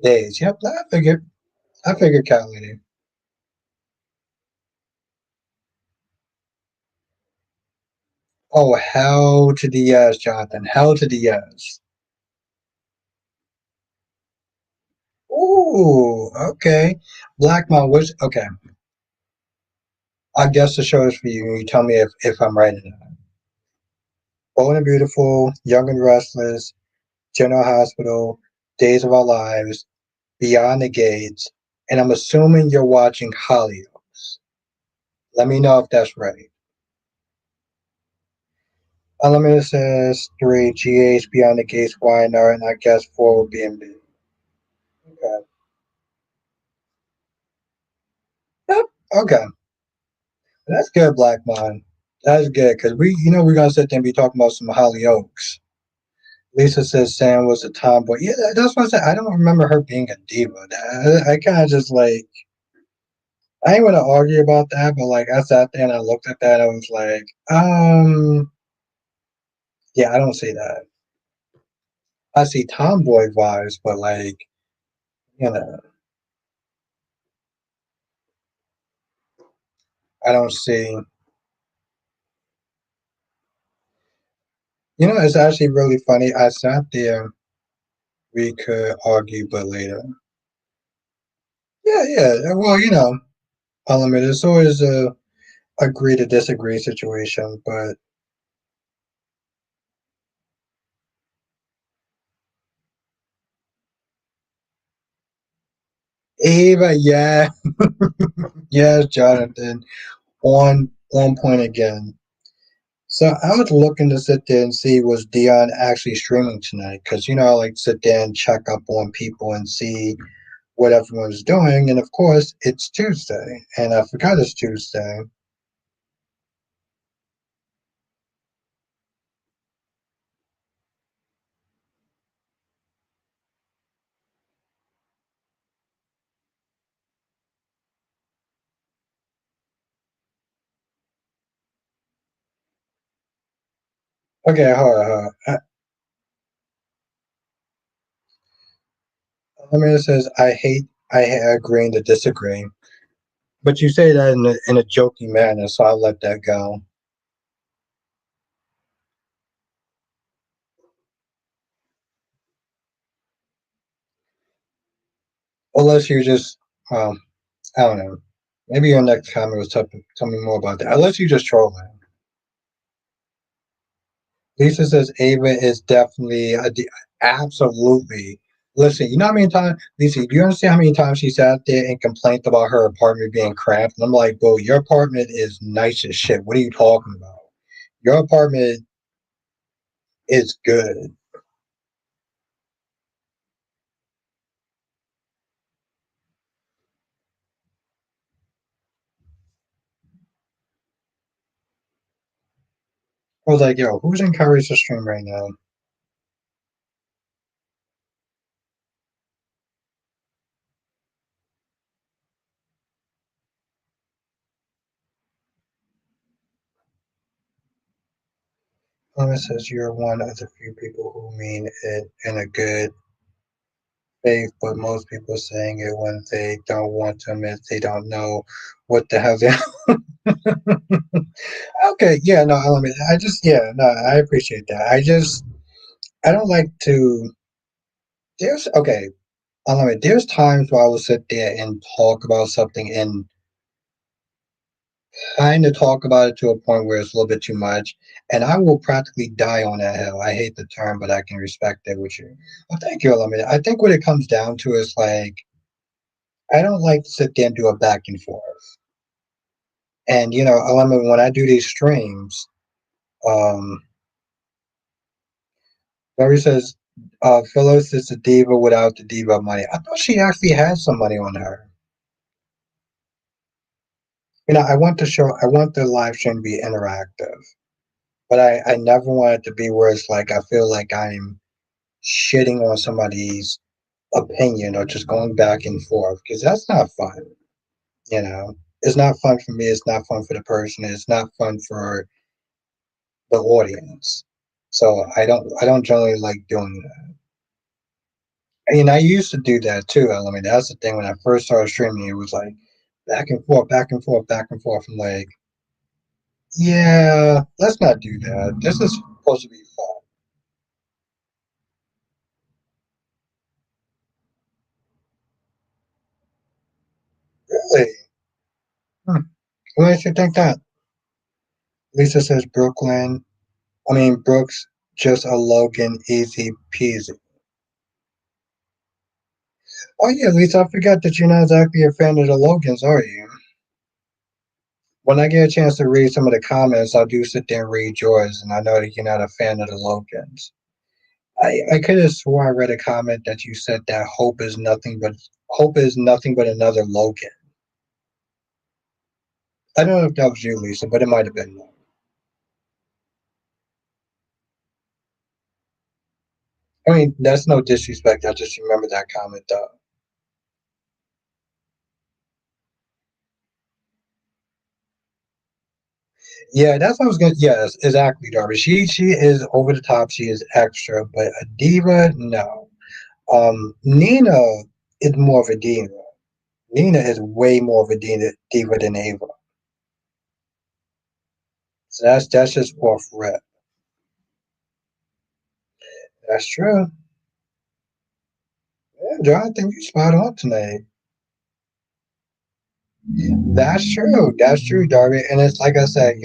days. Yep, I figured. I figured Cat Lady. Oh, hell to the yes, Jonathan. Hell to the yes. Ooh, okay. Black Mom, which, okay. I guess the show is for you. You tell me if I'm right or not. Bold and Beautiful, Young and Restless, General Hospital, Days of Our Lives, Beyond the Gates, and I'm assuming you're watching Hollyoaks. Let me know if that's right. Unlimited says 3, GH, Beyond the Gates, YNR, and I guess 4 will be in B. Okay. Yep. Okay. That's good, Black Mind. That's good because we're gonna sit there and be talking about some Hollyoaks. Lisa says Sam was a tomboy. Yeah, that's what I said. I don't remember her being a diva. I kind of just like I ain't gonna argue about that, but like I sat there and I looked at that, I was like, yeah, I don't see that. I see tomboy vibes, but like, you know, I don't see. It's actually really funny. I sat there. We could argue, but later. Yeah, yeah. Well, unlimited. It's always a agree to disagree situation, but Ava, yeah, yes, Jonathan, on point again. So I was looking to sit there and see was Dion actually streaming tonight because I like to sit there and check up on people and see what everyone's doing, and of course it's Tuesday, and I forgot it's Tuesday. Okay, hold on, hold on. Let me says I hate agreeing to disagree, but you say that in a joking manner, so I'll let that go. Unless you just, um, I don't know. Maybe your next comment was tell me more about that. Unless you just trolling. Lisa says Ava is definitely absolutely. Listen, you know how many times, Lisa, do you understand how many times she sat there and complained about her apartment being cramped? And I'm like, bro, your apartment is nice as shit. What are you talking about? Your apartment is good. I was like, yo, who's encouraged to stream right now? It says you're one of the few people who mean it in a good faith, but most people saying it when they don't want to admit they don't know what the hell they. Okay, yeah, no, I just, yeah, no, I appreciate that. I don't like to. There's okay. There's times where I will sit there and talk about something and kind of talk about it to a point where it's a little bit too much, and I will practically die on that hill. I hate the term, but I can respect it with you. Well, thank you, Unlimited. I think what it comes down to is like I don't like to sit there and do a back and forth. And Unlimited, when I do these streams, um, Mary says, Phyllis is a diva without the diva money. I thought she actually had some money on her. I want the show, I want the live stream to be interactive, but I never want it to be where it's like I feel like I'm shitting on somebody's opinion or just going back and forth because that's not fun. It's not fun for me. It's not fun for the person. It's not fun for the audience. So I don't generally like doing that. I used to do that too. I mean, that's the thing. When I first started streaming, it was like back and forth, back and forth, back and forth. I'm like, yeah, let's not do that. This is supposed to be fun. Really? Hmm. What makes you think that? Lisa says Brooklyn. I mean, Brooks, just a Logan, easy peasy. Oh yeah, Lisa, I forgot that you're not exactly a fan of the Logans, are you? When I get a chance to read some of the comments, I do sit there and read yours, and I know that you're not a fan of the Logans. I could have swore I read a comment that you said that hope is nothing but another Logan. I don't know if that was you, Lisa, but it might have been. I mean, that's no disrespect. I just remember that comment though. Yeah, that's what I was gonna. Yes, exactly, Darby. She is over the top. She is extra, but a diva, no. Nina is more of a diva. Nina is way more of a diva than Ava. So that's just off rip. That's true. Yeah, John, I think you spot on tonight. That's true. That's true, Darby. And it's like I said,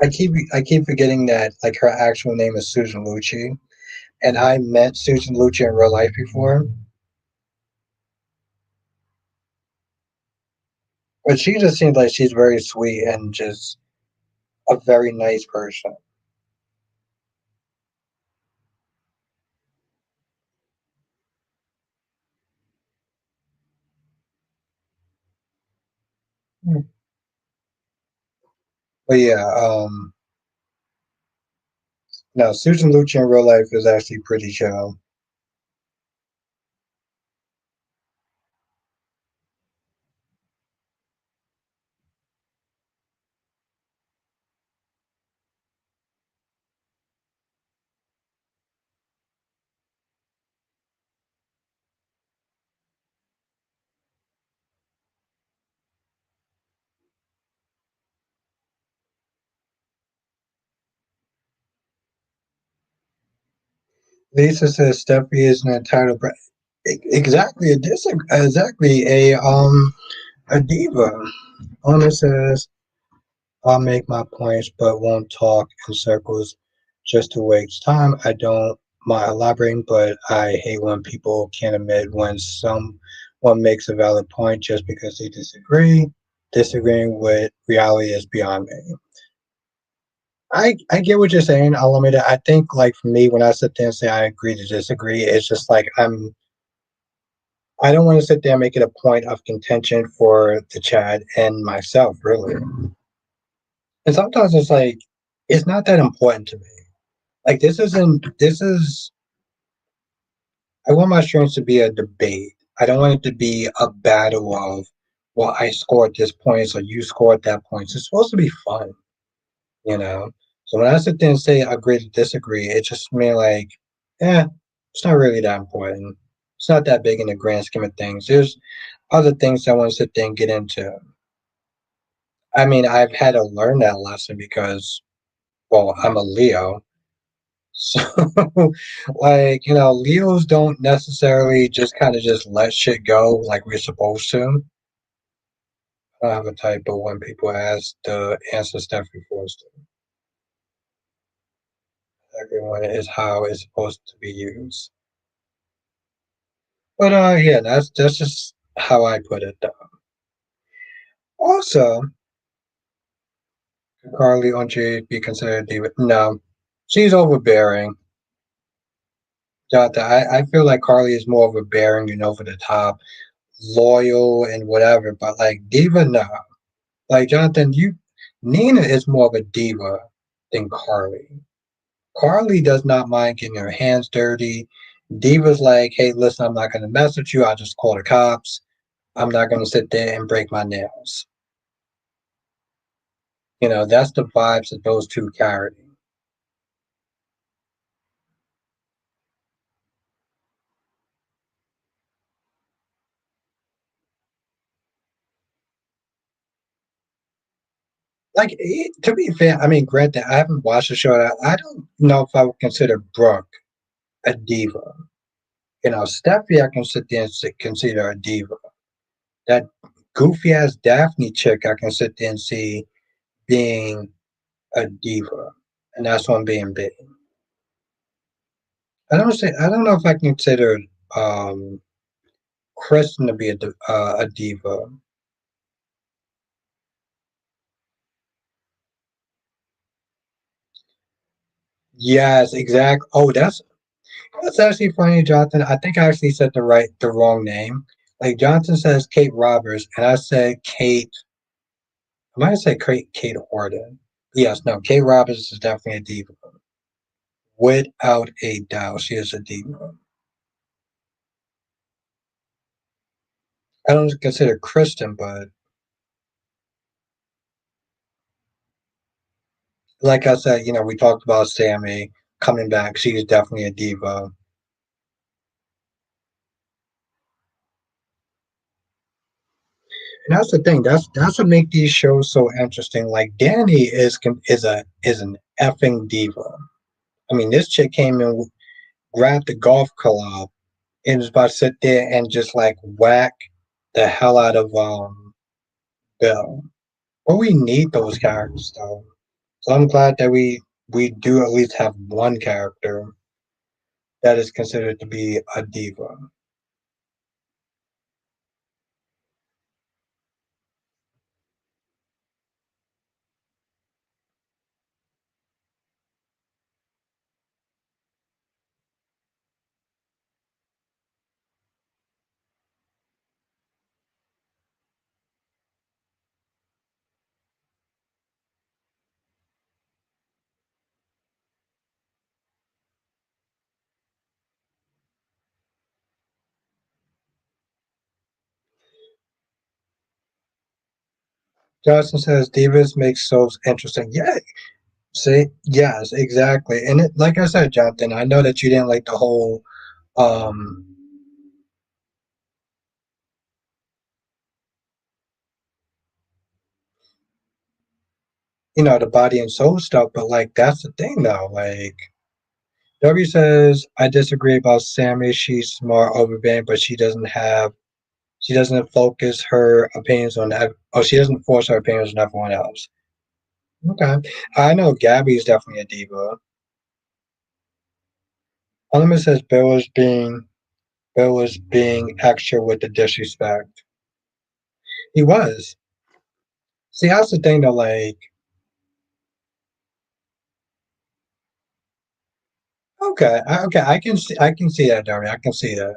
I keep forgetting that like her actual name is Susan Lucci, and I met Susan Lucci in real life before, but she just seems like she's very sweet and just a very nice person. But yeah, no, Susan Lucci in real life is actually pretty chill. Lisa says Steffi is an entitled. Exactly, exactly a diva. Ona says I'll make my points, but won't talk in circles just to waste time. I don't mind elaborating, but I hate when people can't admit when someone makes a valid point just because they disagree. Disagreeing with reality is beyond me. I get what you're saying, Alameda. I think like for me, when I sit there and say I agree to disagree, it's just like I don't want to sit there and make it a point of contention for the chat and myself, really. And sometimes it's like it's not that important to me. Like this is I want my streams to be a debate. I don't want it to be a battle of well, I scored this point, so you scored that point. It's supposed to be fun, you know. So when I sit there and say agree to disagree, it's just me like, yeah, it's not really that important. It's not that big in the grand scheme of things. There's other things I want to sit there and get into. I mean, I've had to learn that lesson because Well, I'm a Leo. So, like, Leos don't necessarily just kind of just let shit go like we're supposed to. I don't have a type, but when people ask, the answer definitely forced to. Everyone is how it's supposed to be used. But yeah, that's just how I put it though. Also, could Carly Unche be considered a diva? No. She's overbearing. Jonathan, I feel like Carly is more of a bearing, over the top, loyal and whatever, but like diva, no. Like Jonathan, Nina is more of a diva than Carly. Carly does not mind getting her hands dirty. Diva's like, hey, listen, I'm not gonna mess with you. I'll just call the cops. I'm not gonna sit there and break my nails. That's the vibes that those two carry. Like, to be fair, I mean, granted, I haven't watched the show. I don't know if I would consider Brooke a diva. Steffi, I can sit there and consider a diva. That goofy ass Daphne chick, I can sit there and see being a diva, and that's one being big. I don't know if I consider um, Kristen to be a diva. Yes, exact. Oh, that's actually funny, Jonathan. I think I actually said the wrong name. Like Jonathan says Kate Roberts, and I said Kate. I might have said Kate Horton. Yes, no, Kate Roberts is definitely a diva, without a doubt. She is a diva. I don't consider Kristen, but like I said, we talked about Sammy coming back. She's definitely a diva. And that's the thing. That's what makes these shows so interesting. Like Danny is an effing diva. I mean, this chick came in, grabbed the golf club, and was about to sit there and just like whack the hell out of Bill. But we need those characters though. So I'm glad that we do at least have one character that is considered to be a diva. Johnson says divas make soaps interesting. Yeah, see, yes, exactly. And like I said, Jonathan, I know that you didn't like the whole um the body and soul stuff, but like that's the thing though. Like W says, I disagree about Sammy. She's smart, overbearing, but she doesn't focus her opinions on she doesn't force her opinions on everyone else. Okay. I know Gabby's definitely a diva. Element says Bill was being extra with the disrespect. He was. See, that's the thing though, like, okay, I can see that, Darby. I can see that.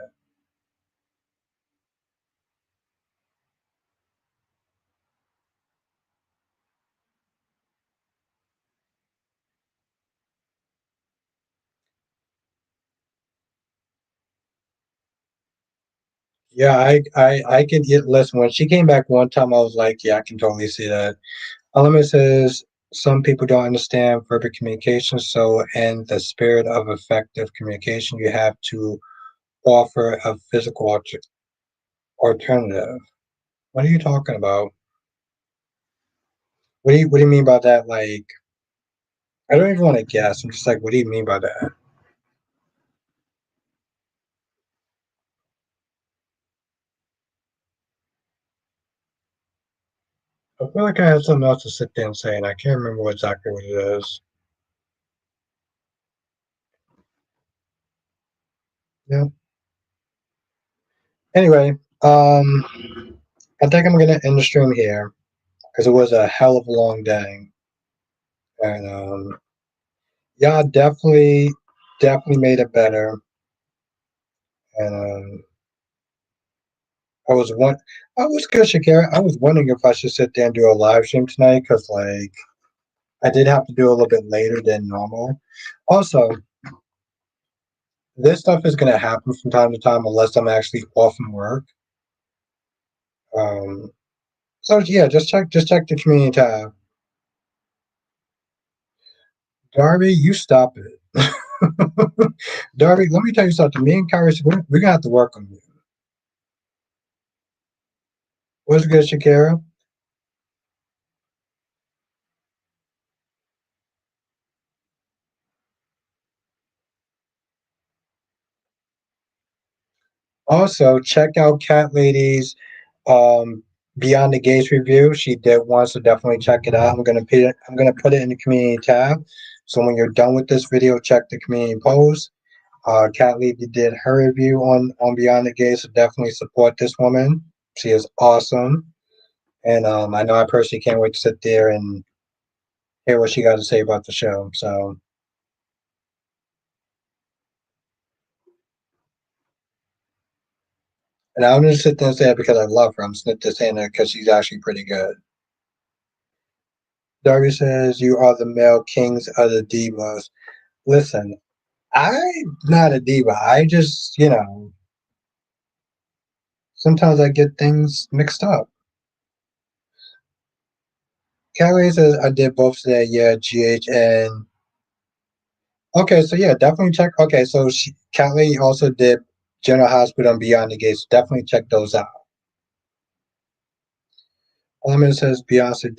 Yeah, I can get listen, when she came back one time I was like, yeah, I can totally see that. Element says some people don't understand verbal communication, so in the spirit of effective communication, you have to offer a physical alternative. What are you talking about? What do you mean by that? Like, I don't even want to guess. I'm just like, what do you mean by that? I feel like I had something else to sit there and say, and I can't remember exactly what it is. Yeah. Anyway, I think I'm gonna end the stream here because it was a hell of a long day, and yeah, definitely made it better. And I was one, I was good, Shakira. I was wondering if I should sit there and do a live stream tonight because like I did have to do a little bit later than normal. Also, this stuff is gonna happen from time to time unless I'm actually off from work. Um, so yeah, just check the community tab. Darby, you stop it. Darby, let me tell you something. Me and Kyrie, we're gonna have to work on you. What's good, Shakira? Also, check out Cat Lady's um, Beyond the Gates review. She did one, so definitely check it out. I'm gonna put it in the community tab. So when you're done with this video, check the community post. Cat Lady did her review on Beyond the Gates, so definitely support this woman. She is awesome, and I know I personally can't wait to sit there and hear what she got to say about the show. So, and I'm gonna sit there and say it because I love her. I'm just saying that because she's actually pretty good. Darby says, "You are the male kings of the divas." Listen, I'm not a diva. I just, sometimes I get things mixed up. Callie says, "I did both today." Yeah, GH and okay, so yeah, definitely check. Okay, so Callie also did General Hospital and Beyond the Gates. Definitely check those out. Element says Beyonce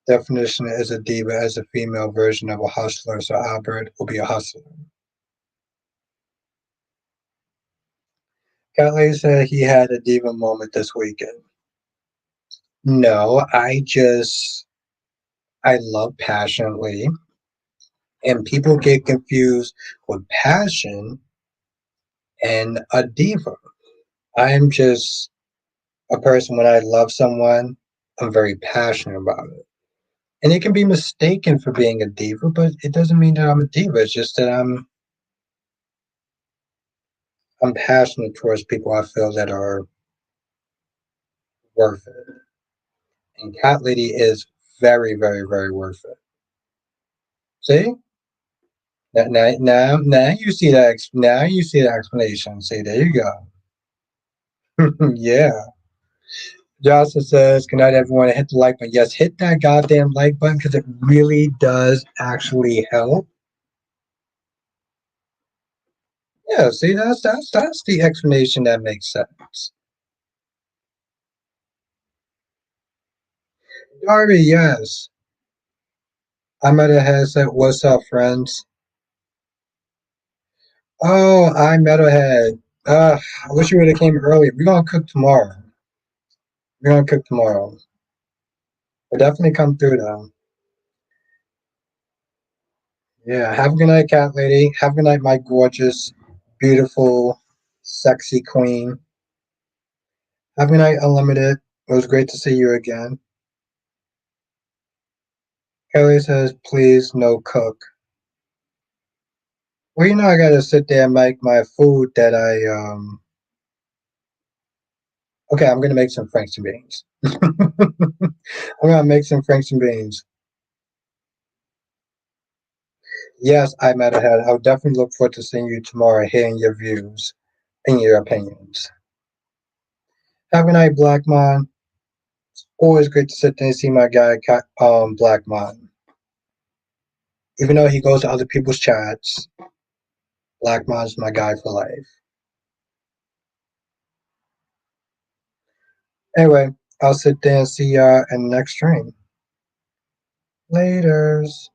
definition is a diva as a female version of a hustler, so Albert will be a hustler. Callie said he had a diva moment this weekend. No, I love passionately, and people get confused with passion and a diva. I'm just a person when I love someone, I'm very passionate about it. And it can be mistaken for being a diva, but it doesn't mean that I'm a diva. It's just that I'm passionate towards people I feel that are worth it. And Cat Lady is very, very, very worth it. See? Now you see that. Now you see the explanation. See, there you go. Yeah. Jocelyn says, "Good night, everyone. Hit the like button." Yes, hit that goddamn like button because it really does actually help. Yeah, see, that's the explanation that makes sense. Darby, yes. I'm at a headset. What's up, friends? Oh, I Metalhead. I wish you would have came earlier. We're gonna cook tomorrow. We're gonna cook tomorrow. But definitely come through though. Yeah. Have a good night, cat lady. Have a good night, my gorgeous, beautiful, sexy queen. Have a good night, Unlimited. It was great to see you again. Kelly says, please no cook. Well, I gotta sit there and make my food that I. Okay, I'm gonna make some Franks and beans. I'm gonna make some Franks and beans. Yes, I'm at ahead. I'll definitely look forward to seeing you tomorrow, hearing your views and your opinions. Have a night, Black Mon. Always great to sit there and see my guy, Black Mon. Even though he goes to other people's chats, Black Mon's my guy for life. Anyway, I'll sit there and see y'all in the next stream. Laters.